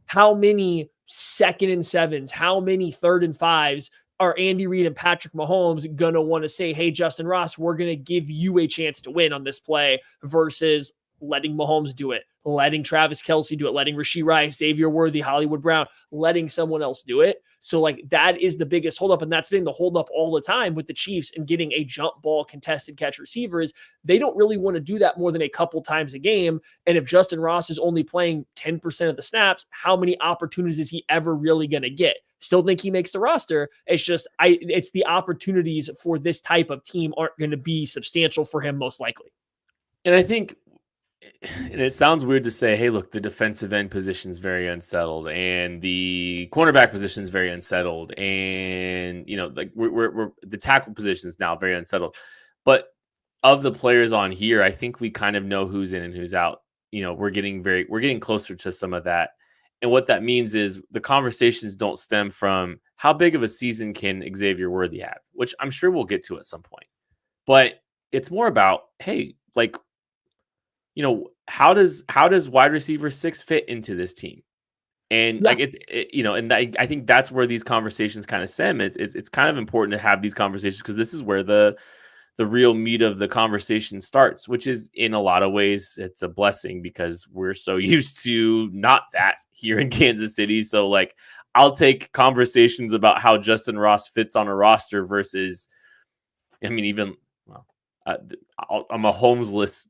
How many 2nd and 7s, how many 3rd and 5s are Andy Reid and Patrick Mahomes going to want to say, hey, Justyn Ross, we're going to give you a chance to win on this play, versus letting Mahomes do it, letting Travis Kelce do it, letting Rashee Rice, Xavier Worthy, Hollywood Brown, letting someone else do it. So that is the biggest holdup. And that's been the holdup all the time with the Chiefs and getting a jump ball contested catch receiver is they don't really want to do that more than a couple times a game. And if Justyn Ross is only playing 10% of the snaps, how many opportunities is he ever really going to get? Still think he makes the roster. It's just, it's the opportunities for this type of team aren't going to be substantial for him, most likely. And I think, and it sounds weird to say, hey, look, the defensive end position is very unsettled, and the cornerback position is very unsettled, and we're the tackle position is now very unsettled. But of the players on here, I think we kind of know who's in and who's out. We're getting closer to some of that, and what that means is the conversations don't stem from how big of a season can Xavier Worthy have, which I'm sure we'll get to at some point, but it's more about, hey, how does wide receiver 6 fit into this team? And I think that's where these conversations kind of stem. It's kind of important to have these conversations, because this is where the real meat of the conversation starts, which is, in a lot of ways, it's a blessing, because we're so used to not that here in Kansas City. So I'll take conversations about how Justyn Ross fits on a roster versus, I'm a homeless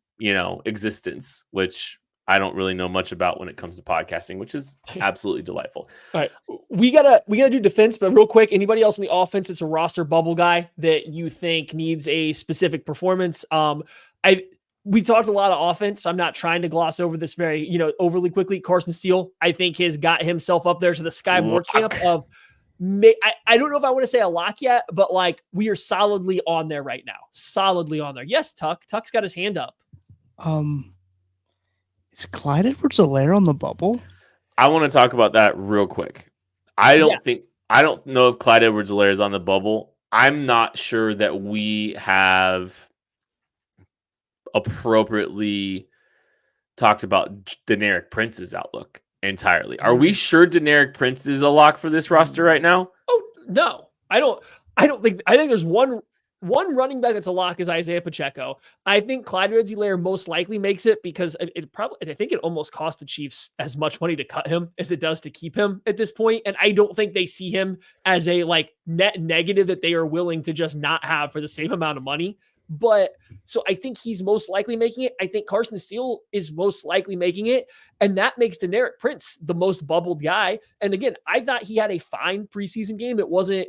existence, which I don't really know much about when it comes to podcasting, which is absolutely delightful. All right. We gotta do defense, but real quick, anybody else in the offense that's a roster bubble guy that you think needs a specific performance? We talked a lot of offense, so I'm not trying to gloss over this very, overly quickly. Carson Steele, I think, has got himself up there to the Sky Moore camp of, I don't know if I want to say a lock yet, but we are solidly on there right now. Solidly on there. Yes, Tuck's got his hand up. Is Clyde Edwards-Helaire on the bubble? I want to talk about that real quick. I don't know if Clyde Edwards-Helaire is on the bubble. I'm not sure that we have appropriately talked about Deneric Prince's outlook entirely. Are we sure Deneric Prince is a lock for this roster right now? Oh, no. I think there's one one running back that's a lock is Isaiah Pacheco. I think Clyde Edwards-Helaire most likely makes it because I think it almost cost the Chiefs as much money to cut him as it does to keep him at this point. And I don't think they see him as a like net negative that they are willing to just not have for the same amount of money. But so I think he's most likely making it. I think Carson Steele is most likely making it. And that makes Deneric Prince the most bubbled guy. And again, I thought he had a fine preseason game. It wasn't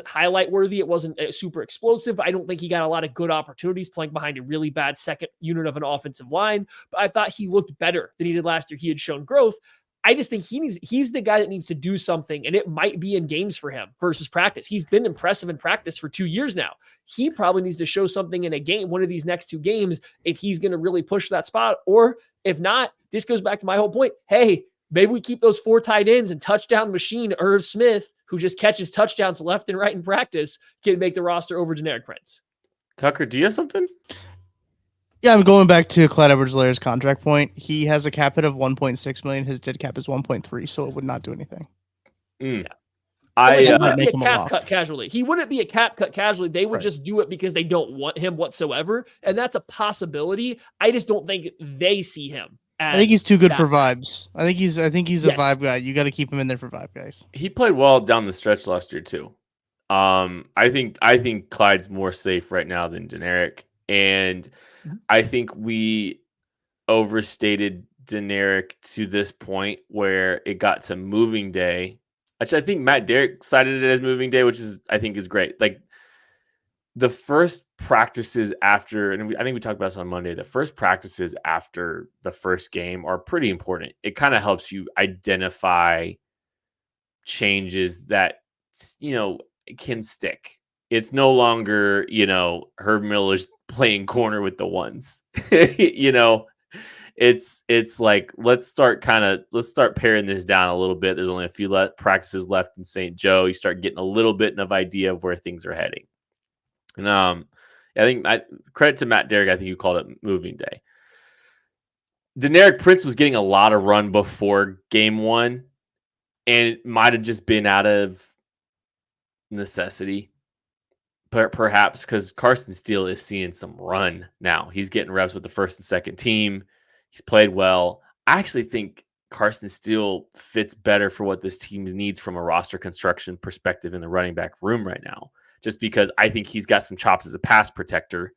highlight worthy. It wasn't super explosive. I don't think he got a lot of good opportunities playing behind a really bad second unit of an offensive line, but I thought he looked better than he did last year. He had shown growth. I just think he's the guy that needs to do something, and it might be in games for him versus practice. He's been impressive in practice for 2 years now. He probably needs to show something in a game, one of these next 2 games, if he's going to really push that spot, or if not, this goes back to my whole point. Hey, maybe we keep those 4 tight ends and touchdown machine Irv Smith, who just catches touchdowns left and right in practice, can make the roster over Deneric Prince. Tucker, do you have something? Yeah, I'm going back to Clyde Edwards-Helaire's contract point. He has a cap hit of 1.6 million. His dead cap is 1.3, so it would not do anything. Yeah. He wouldn't be a cap cut casually. He wouldn't be a cap cut casually. They would just do it because they don't want him whatsoever, and that's a possibility. I just don't think they see him. I think he's too good for vibes. I think he's a vibe guy. You got to keep him in there for vibe guys. He played well down the stretch last year too. I think Clyde's more safe right now than Deneric, and I think we overstated Deneric to this point where it got to moving day. Actually, I think Matt Derrick cited it as moving day, which I think is great. Like the first practices after, and I think we talked about this on Monday, the first practices after the first game are pretty important. It kind of helps you identify changes that, can stick. It's no longer, Herb Miller's playing corner with the ones, it's like, let's start paring this down a little bit. There's only a few practices left in St. Joe. You start getting a little bit of idea of where things are heading. And I think credit to Matt Derrick. I think you called it moving day. Deneric Prince was getting a lot of run before game 1, and it might have just been out of necessity, perhaps because Carson Steele is seeing some run now. He's getting reps with the first and second team. He's played well. I actually think Carson Steele fits better for what this team needs from a roster construction perspective in the running back room right now, just because I think he's got some chops as a pass protector,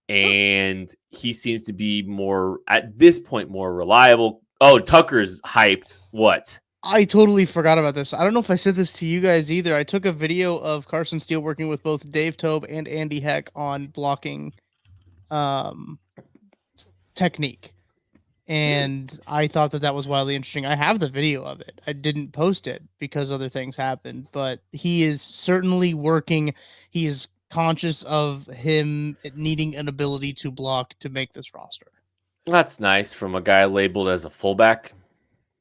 and he seems to be more, at this point, more reliable. Oh, Tucker's hyped. What? I totally forgot about this. I don't know if I said this to you guys either. I took a video of Carson Steele working with both Dave Tobe and Andy Heck on blocking technique. And I thought that was wildly interesting. I have the video of it. I didn't post it because other things happened, but he is certainly working. He is conscious of him needing an ability to block to make this roster. That's nice from a guy labeled as a fullback.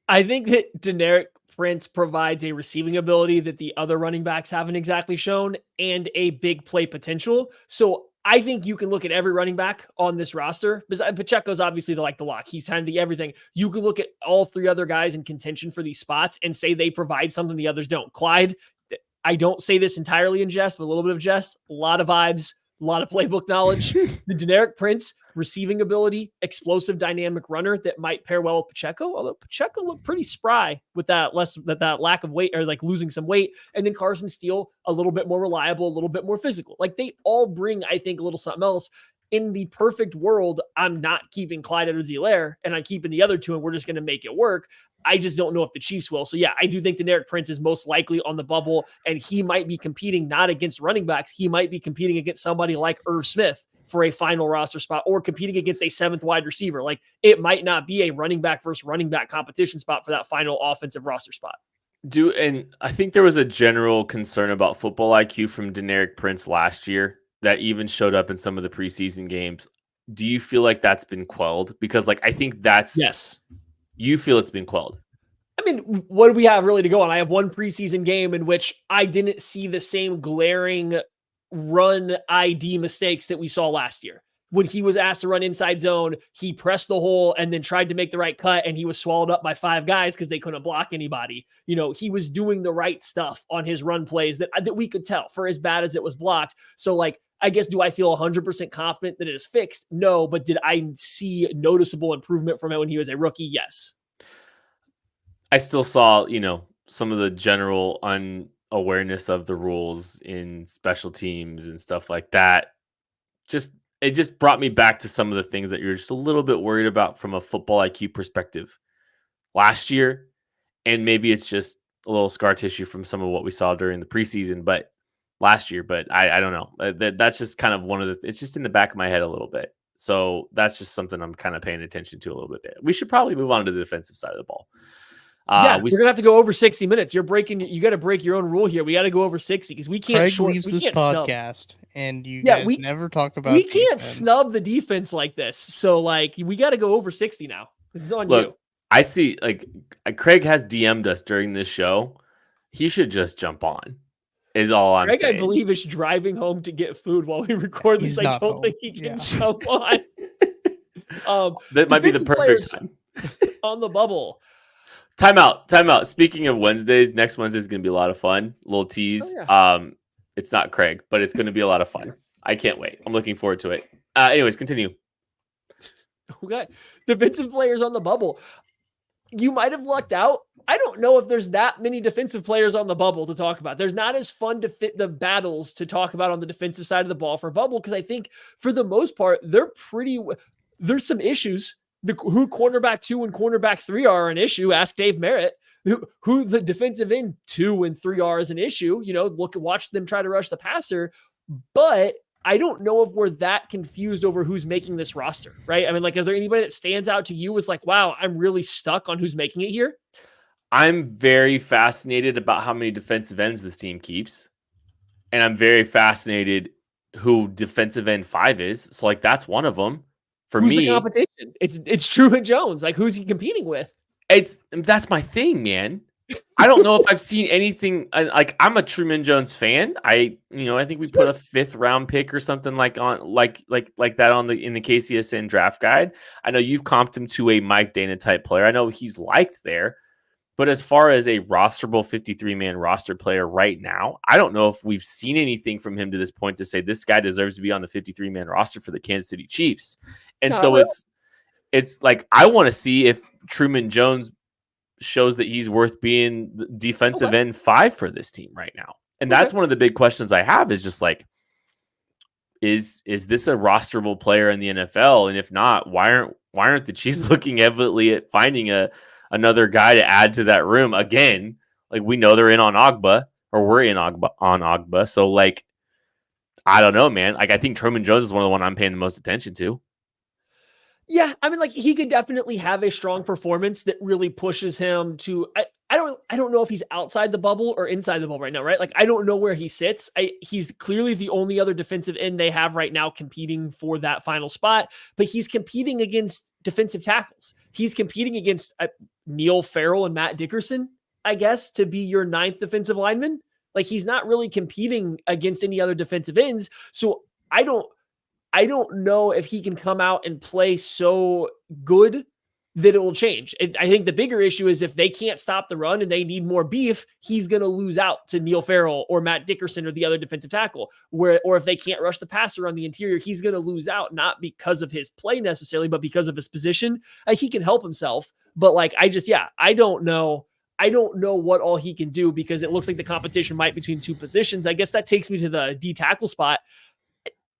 I think that Deneric Prince provides a receiving ability that the other running backs haven't exactly shown, and a big play potential. So I think you can look at every running back on this roster, because Pacheco's obviously the lock. He's kind of the everything. You can look at all 3 other guys in contention for these spots and say they provide something the others don't. Clyde, I don't say this entirely in jest, but a little bit of jest, a lot of vibes, a lot of playbook knowledge. The Deneric Prince, receiving ability, explosive, dynamic runner that might pair well with Pacheco, although Pacheco looked pretty spry with that lack of weight, or losing some weight. And then Carson Steele, a little bit more reliable, a little bit more physical. They all bring, I think, a little something else. In the perfect world, I'm not keeping Clyde Edwards-Helaire and I'm keeping the other 2, and we're just going to make it work. I just don't know if the Chiefs will. So yeah, I do think Deneric Prince is most likely on the bubble, and he might be competing not against running backs. He might be competing against somebody like Irv Smith for a final roster spot, or competing against a 7th wide receiver. It might not be a running back versus running back competition spot for that final offensive roster spot. And I think there was a general concern about football IQ from Deneric Prince last year that even showed up in some of the preseason games. Do you feel like that's been quelled? Because I think that's, yes. You feel it's been quelled. I mean, what do we have really to go on? I have one preseason game in which I didn't see the same glaring run ID mistakes that we saw last year. When he was asked to run inside zone, he pressed the hole and then tried to make the right cut, and he was swallowed up by 5 guys because they couldn't block anybody. He was doing the right stuff on his run plays that we could tell, for as bad as it was blocked. So I guess, do I feel 100% confident that it is fixed? No, but did I see noticeable improvement from it when he was a rookie? Yes. I still saw, some of the general unawareness of the rules in special teams and stuff like that. It just brought me back to some of the things that you're just a little bit worried about from a football IQ perspective last year. And maybe it's just a little scar tissue from some of what we saw during the preseason, but last year, but I don't know. That's just kind of it's just in the back of my head a little bit. So that's just something I'm kind of paying attention to a little bit there. We should probably move on to the defensive side of the ball. We're going to have to go over 60 minutes. You got to break your own rule here. We got to go over 60 because we can't leaves this podcast and you we never talk about We can't defense. snub the defense like this. So we got to go over 60 now. This is on you. I see Craig has DM'd us during this show. He should just jump on. Is all I'm saying. I believe is driving home to get food while we record this. I don't think he can jump on. That might be the perfect time. On the bubble. Timeout. Speaking of Wednesdays, next Wednesday is going to be a lot of fun. A little tease. Oh, yeah. It's not Craig, but it's going to be a lot of fun. I can't wait. I'm looking forward to it. Anyways, continue. Okay. Defensive players on the bubble. You might have lucked out. I don't know if there's that many defensive players on the bubble to talk about. There's not as fun to fit the battles to talk about on the defensive side of the ball for bubble because I think for the most part, there's some issues. Who cornerback 2 and cornerback 3 are an issue. Ask Dave Merritt. Who the defensive end 2 and 3 are is an issue. Watch them try to rush the passer. But I don't know if we're that confused over who's making this roster, right? I mean, is there anybody that stands out to you as wow, I'm really stuck on who's making it here? I'm very fascinated about how many defensive ends this team keeps. And I'm very fascinated who defensive end 5 is. So that's one of them. For who's me, the competition? It's Truman Jones. Who's he competing with? That's my thing, man. I don't know if I've seen anything. I'm a Truman Jones fan. I think we put a 5th round pick or something like that in the KCSN draft guide. I know you've comped him to a Mike Dana type player. I know he's liked there, but as far as a rosterable 53-man roster player right now, I don't know if we've seen anything from him to this point to say this guy deserves to be on the 53-man roster for the Kansas City Chiefs. And it's I want to see if Truman Jones shows that he's worth being the defensive end 5 for this team right now. And that's one of the big questions I have is just is this a rosterable player in the NFL? And if not, why aren't the Chiefs looking heavily at finding another guy to add to that room? Again, we know they're in on Ogba, or we're in on Ogba. So I don't know, man. I think Truman Jones is one of the one I'm paying the most attention to. Yeah, I mean, he could definitely have a strong performance that really pushes him to. I don't know if he's outside the bubble or inside the bubble right now, right? I don't know where he sits. He's clearly the only other defensive end they have right now competing for that final spot, but he's competing against defensive tackles. He's competing against Neil Farrell and Matt Dickerson, I guess, to be your 9th defensive lineman. He's not really competing against any other defensive ends. So I don't know if he can come out and play so good that it will change. I think the bigger issue is if they can't stop the run and they need more beef, he's going to lose out to Neil Farrell or Matt Dickerson or the other defensive tackle. Or if they can't rush the passer on the interior, he's going to lose out, not because of his play necessarily, but because of his position. He can help himself. But I don't know. I don't know what all he can do because it looks like the competition might between 2 positions. I guess that takes me to the D tackle spot.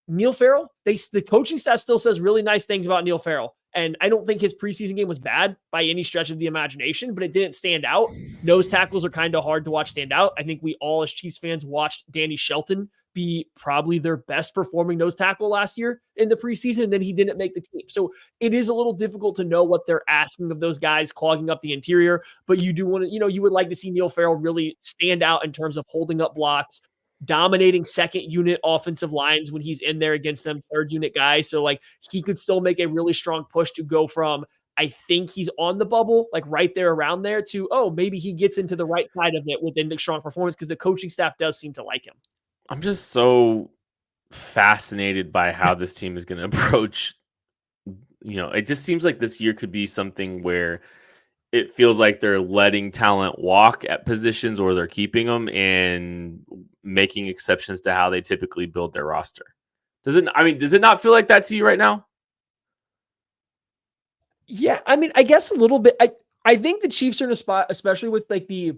Neil Farrell, the coaching staff still says really nice things about Neil Farrell. And I don't think his preseason game was bad by any stretch of the imagination, but it didn't stand out. Nose tackles are kind of hard to watch stand out. I think we all as Chiefs fans watched Danny Shelton be probably their best performing nose tackle last year in the preseason, and then he didn't make the team. So it is a little difficult to know what they're asking of those guys clogging up the interior, but you do want to, you would like to see Neil Farrell really stand out in terms of holding up blocks, dominating second unit offensive lines when he's in there against them 3rd unit guys. So he could still make a really strong push to go from, I think he's on the bubble, right there around there to, maybe he gets into the right side of it within the strong performance because the coaching staff does seem to like him. I'm just so fascinated by how this team is going to approach. It just seems like this year could be something where it feels like they're letting talent walk at positions or they're keeping them and making exceptions to how they typically build their roster. Does it not feel like that to you right now? Yeah, I mean, I guess a little bit. I think the Chiefs are in a spot, especially with like the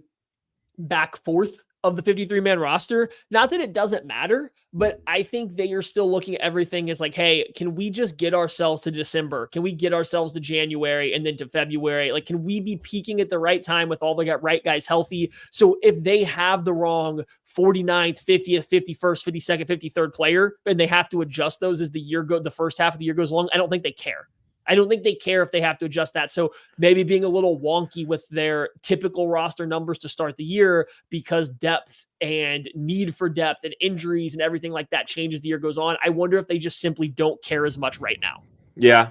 back fourth of the 53-man roster. Not that it doesn't matter, but I think they are still looking at everything as like, hey, can we just get ourselves to December? Can we get ourselves to January and then to February? Like, can we be peaking at the right time with all the right guys healthy? So if they have the wrong 49th, 50th, 51st, 52nd, 53rd player, and they have to adjust those as the first half of the year goes along, I don't think they care. I don't think they care if they have to adjust that. So maybe being a little wonky with their typical roster numbers to start the year because depth and need for depth and injuries and everything like that changes the year goes on. I wonder if they just simply don't care as much right now. Yeah,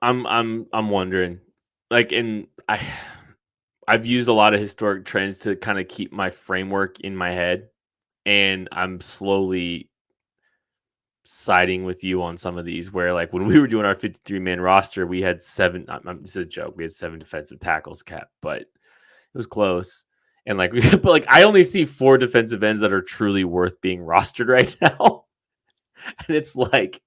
I'm wondering. Like, I've used a lot of historic trends to kind of keep my framework in my head, and I'm slowly siding with you on some of these where like when we were doing our 53-man roster, we had seven, this is a joke, we had 7 defensive tackles cap, but it was close. And like, but like I only see 4 defensive ends that are truly worth being rostered right now. And it's like,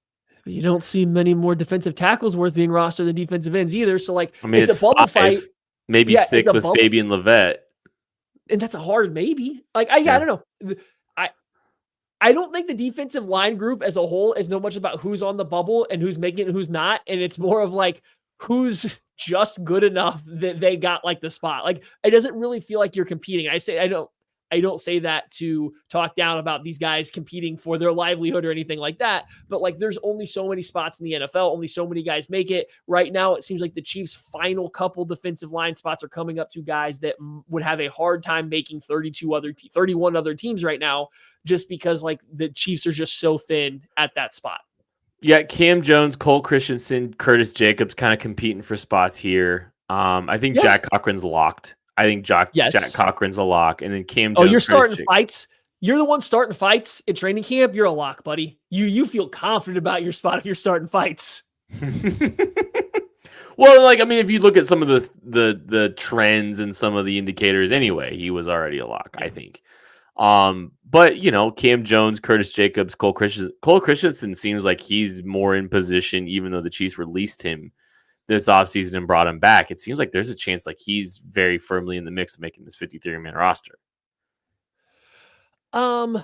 you don't see many more defensive tackles worth being rostered than defensive ends either. So like, I mean, it's a bubble 5, fight, maybe 6 with Fabian Levette. And that's a hard maybe. Like, I don't know. I don't think the defensive line group as a whole is no much about who's on the bubble and who's making it and who's not. And it's more of like who's just good enough that they got like the spot. Like it doesn't really feel like you're competing. I don't say that to talk down about these guys competing for their livelihood or anything like that. But like there's only so many spots in the NFL. Only so many guys make it. Right now, it seems like the Chiefs' final couple defensive line spots are coming up to guys that would have a hard time making 31 other teams right now, just because like the Chiefs are just so thin at that spot. Yeah, Cam Jones, Cole Christensen, Curtis Jacobs kind of competing for spots here. I think Jack Cochran's locked. I think Jack Cochran's a lock, and then Cam Jones. Oh, you're starting fights. You're the one starting fights at training camp. You're a lock, buddy. You feel confident about your spot if you're starting fights. Well, like I mean, if you look at some of the trends and some of the indicators, anyway, he was already a lock, I think. But you know, Cam Jones, Curtis Jacobs, Cole Christensen seems like he's more in position, even though the Chiefs released him this offseason and brought him back. It seems like there's a chance like he's very firmly in the mix of making this 53-man roster. I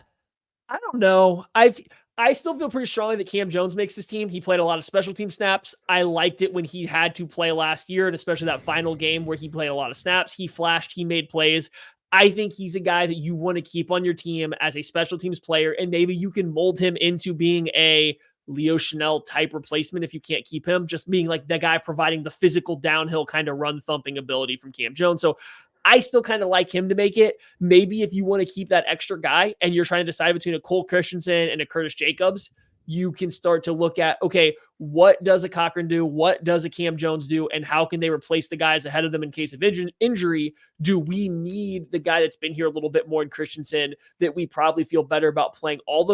don't know. I still feel pretty strongly that Cam Jones makes this team. He played a lot of special team snaps. I liked it when he had to play last year, and especially that final game where he played a lot of snaps. He flashed, he made plays. I think he's a guy that you want to keep on your team as a special teams player, and maybe you can mold him into being a Leo Chanel type replacement if you can't keep him, just being like the guy providing the physical downhill kind of run thumping ability from Cam Jones. So I still kind of like him to make it. Maybe if you want to keep that extra guy and you're trying to decide between a Cole Christensen and a Curtis Jacobs, you can start to look at, okay, what does a Cochran do? What does a Cam Jones do? And how can they replace the guys ahead of them in case of injury? Do we need the guy that's been here a little bit more in Christensen that we probably feel better about playing all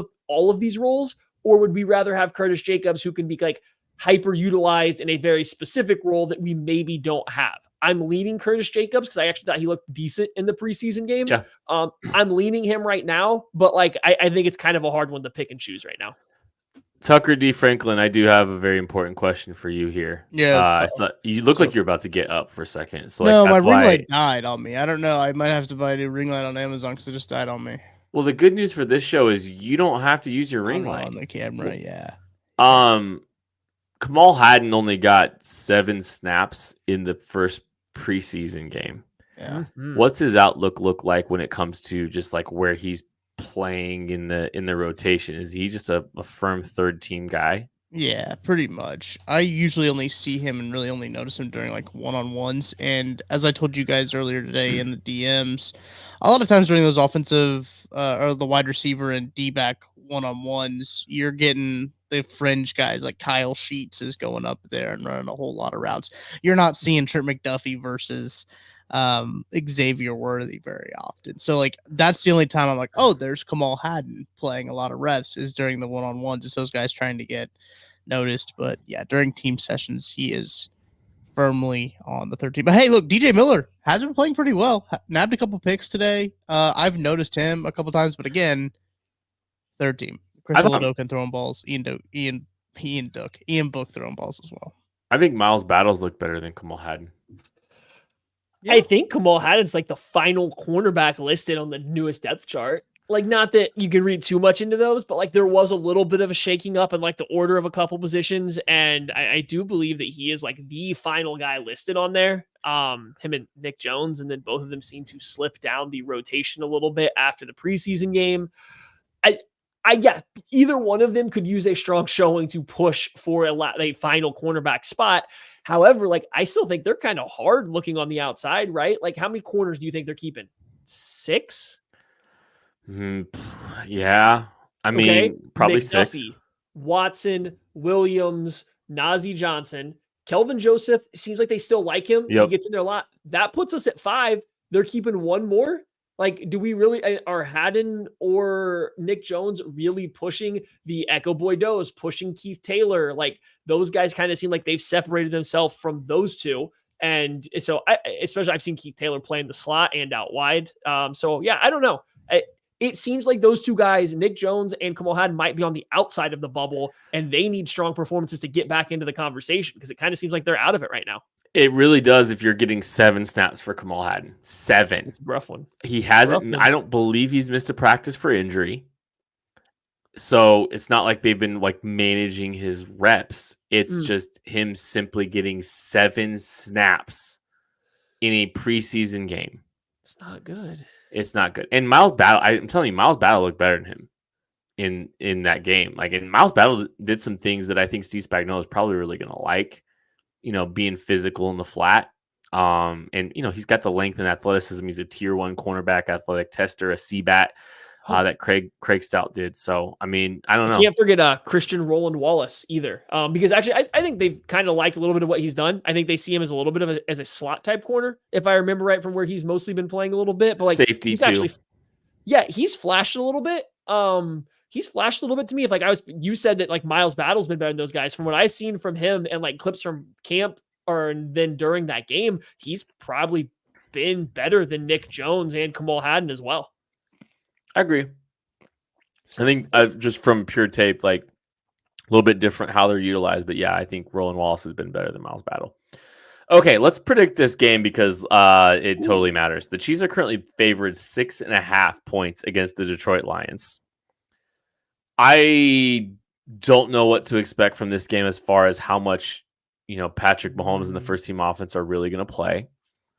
of these roles? Or would we rather have Curtis Jacobs who can be like hyper utilized in a very specific role that we maybe don't have? I'm leaning Curtis Jacobs because I actually thought he looked decent in the preseason game. Yeah. I'm leaning him right now, but like I think it's kind of a hard one to pick and choose right now. Tucker D. Franklin, I do have a very important question for you here. Yeah. You look like you're about to get up for a second. So no, like, my ring light died on me. I don't know. I might have to buy a new ring light on Amazon because it just died on me. Well, the good news for this show is you don't have to use your ring light on the camera. Yeah. Kamal Hadden only got 7 snaps in the first preseason game. Yeah. What's his outlook look like when it comes to just like where he's playing in the rotation? Is he just a firm third team guy? Yeah, pretty much. I usually only see him and really only notice him during like one-on-ones. And as I told you guys earlier today in the DMs, a lot of times during those offensive or the wide receiver and D-back one-on-ones, you're getting the fringe guys like Kyle Sheets is going up there and running a whole lot of routes. You're not seeing Trent McDuffie versus Xavier Worthy very often. So like that's the only time I'm like, oh, there's Kamal Hadden playing a lot of reps is during the one-on-ones. It's those guys trying to get noticed. But yeah, during team sessions, he is firmly on the third team. But hey, look, DJ Miller has been playing pretty well. Nabbed a couple picks today. I've noticed him a couple times, but again, third team. Chris I thought- Holodo can throw balls. Ian Book throwing balls as well. I think Miles Battles look better than Kamal Hadden. I think Kamal Haddon's like the final cornerback listed on the newest depth chart. Like, not that you can read too much into those, but like there was a little bit of a shaking up in like the order of a couple positions. And I do believe that he is like the final guy listed on there. Him and Nick Jones, and then both of them seem to slip down the rotation a little bit after the preseason game. Yeah, either one of them could use a strong showing to push for a final cornerback spot. However, like I still think they're kind of hard looking on the outside, right? Like how many corners do you think they're keeping? 6? Yeah. I mean, probably McDuffie, 6. Watson, Williams, Najee Johnson, Kelvin Joseph. Seems like they still like him. Yep. He gets in there a lot. That puts us at 5. They're keeping one more. Like, do we really, are Haddon or Nick Jones really pushing the Echo Boy Does, pushing Keith Taylor? Like, those guys kind of seem like they've separated themselves from those two. And so, especially I've seen Keith Taylor play in the slot and out wide. So, yeah, I don't know. It seems like those two guys, Nick Jones and Kamal Haddon, might be on the outside of the bubble, and they need strong performances to get back into the conversation because it kind of seems like they're out of it right now. It really does if you're getting 7 snaps for Kamal Haddon. 7. It's a rough one. He hasn't. I don't believe he's missed a practice for injury. So it's not like they've been like managing his reps. It's just him simply getting 7 snaps in a preseason game. It's not good. It's not good. And Miles Battle, I'm telling you, Miles Battle looked better than him in that game. Like, and Miles Battle did some things that I think Steve Spagnuolo is probably really going to like. You know, being physical in the flat. And, you know, he's got the length and athleticism. He's a tier 1 cornerback athletic tester, a CBAT that Craig Stout did. So, I mean, I don't know. Can't forget Christian Roland Wallace either. Because actually, I think they've kind of liked a little bit of what he's done. I think they see him as a little bit of as a slot type corner, if I remember right, from where he's mostly been playing a little bit. But like safety he's too. Actually, he's flashed a little bit. He's flashed a little bit to me. If like you said that like Miles Battle's been better than those guys. From what I've seen from him and like clips from camp or then during that game, he's probably been better than Nick Jones and Kamal Haddon as well. I agree. I think just from pure tape, like a little bit different how they're utilized, but yeah, I think Roland Wallace has been better than Miles Battle. Okay, let's predict this game because it totally matters. The Chiefs are currently favored 6.5 points against the Detroit Lions. I don't know what to expect from this game as far as how much, you know, Patrick Mahomes and the first team offense are really going to play.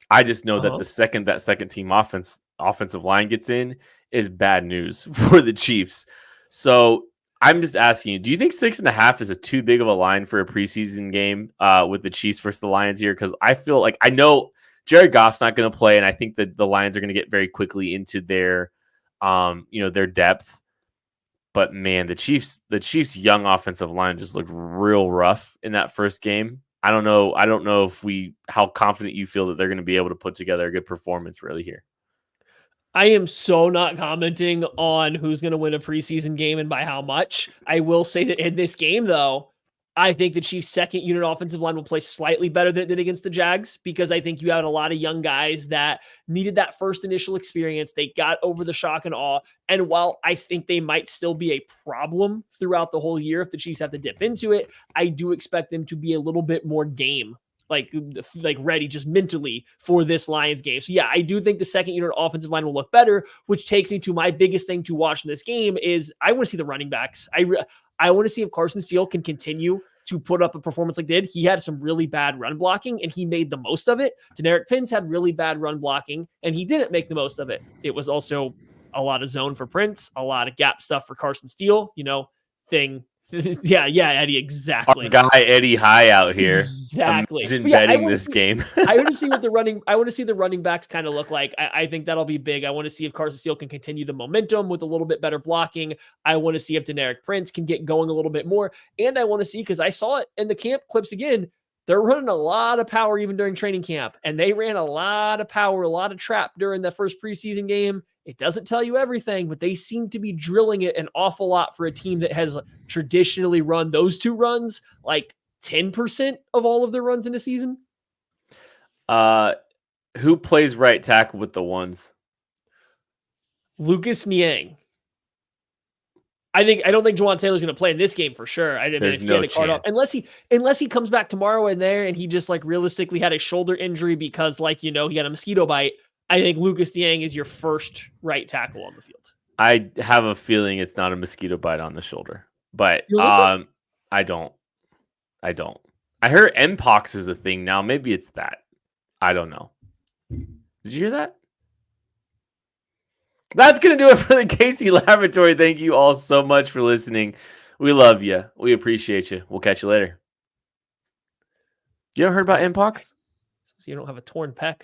I just know that the second that second team offensive line gets in is bad news for the Chiefs. So I'm just asking you, do you think 6.5 is too big of a line for a preseason game with the Chiefs versus the Lions here? Because I feel like I know Jared Goff's not going to play, and I think that the Lions are going to get very quickly into their, their depth. But man, the Chiefs' young offensive line just looked real rough in that first game. I don't know how confident you feel that they're going to be able to put together a good performance really here. I am so not commenting on who's going to win a preseason game and by how much. I will say that in this game, though, I think the Chiefs' second unit offensive line will play slightly better than against the Jags because I think you had a lot of young guys that needed that first initial experience. They got over the shock and awe. And while I think they might still be a problem throughout the whole year if the Chiefs have to dip into it, I do expect them to be a little bit more game. Like ready just mentally for this Lions game. So yeah, I do think the second unit offensive line will look better, which takes me to my biggest thing to watch in this game is I want to see the running backs. I want to see if Carson Steele can continue to put up a performance like did. He had some really bad run blocking and he made the most of it. Deneric Pins had really bad run blocking and he didn't make the most of it. It was also a lot of zone for Prince, a lot of gap stuff for Carson Steele, thing. Yeah, Eddie, exactly. Our guy Eddie High out here. Exactly. Imagine betting this game. I want to see what I want to see the running backs kind of look like. I think that'll be big. I want to see if Carson Steele can continue the momentum with a little bit better blocking. I want to see if Deneric Prince can get going a little bit more. And I want to see, because I saw it in the camp clips again, they're running a lot of power even during training camp. And they ran a lot of power, a lot of trap during the first preseason game. It doesn't tell you everything, but they seem to be drilling it an awful lot for a team that has traditionally run those two runs, like 10% of all of their runs in a season. Who plays right tackle with the ones? Lucas Niang. I don't think Jawaan Taylor's going to play in this game for sure. I mean, There's if he no had a card off, chance. unless he comes back tomorrow and he just like realistically had a shoulder injury because like, he had a mosquito bite. I think Lucas Niang is your first right tackle on the field. I have a feeling it's not a mosquito bite on the shoulder, but You don't think so? I don't. I heard Mpox is a thing now. Maybe it's that. I don't know. Did you hear that? That's going to do it for the Casey Laboratory. Thank you all so much for listening. We love you. We appreciate you. We'll catch you later. You ever heard about Mpox? So you don't have a torn pec.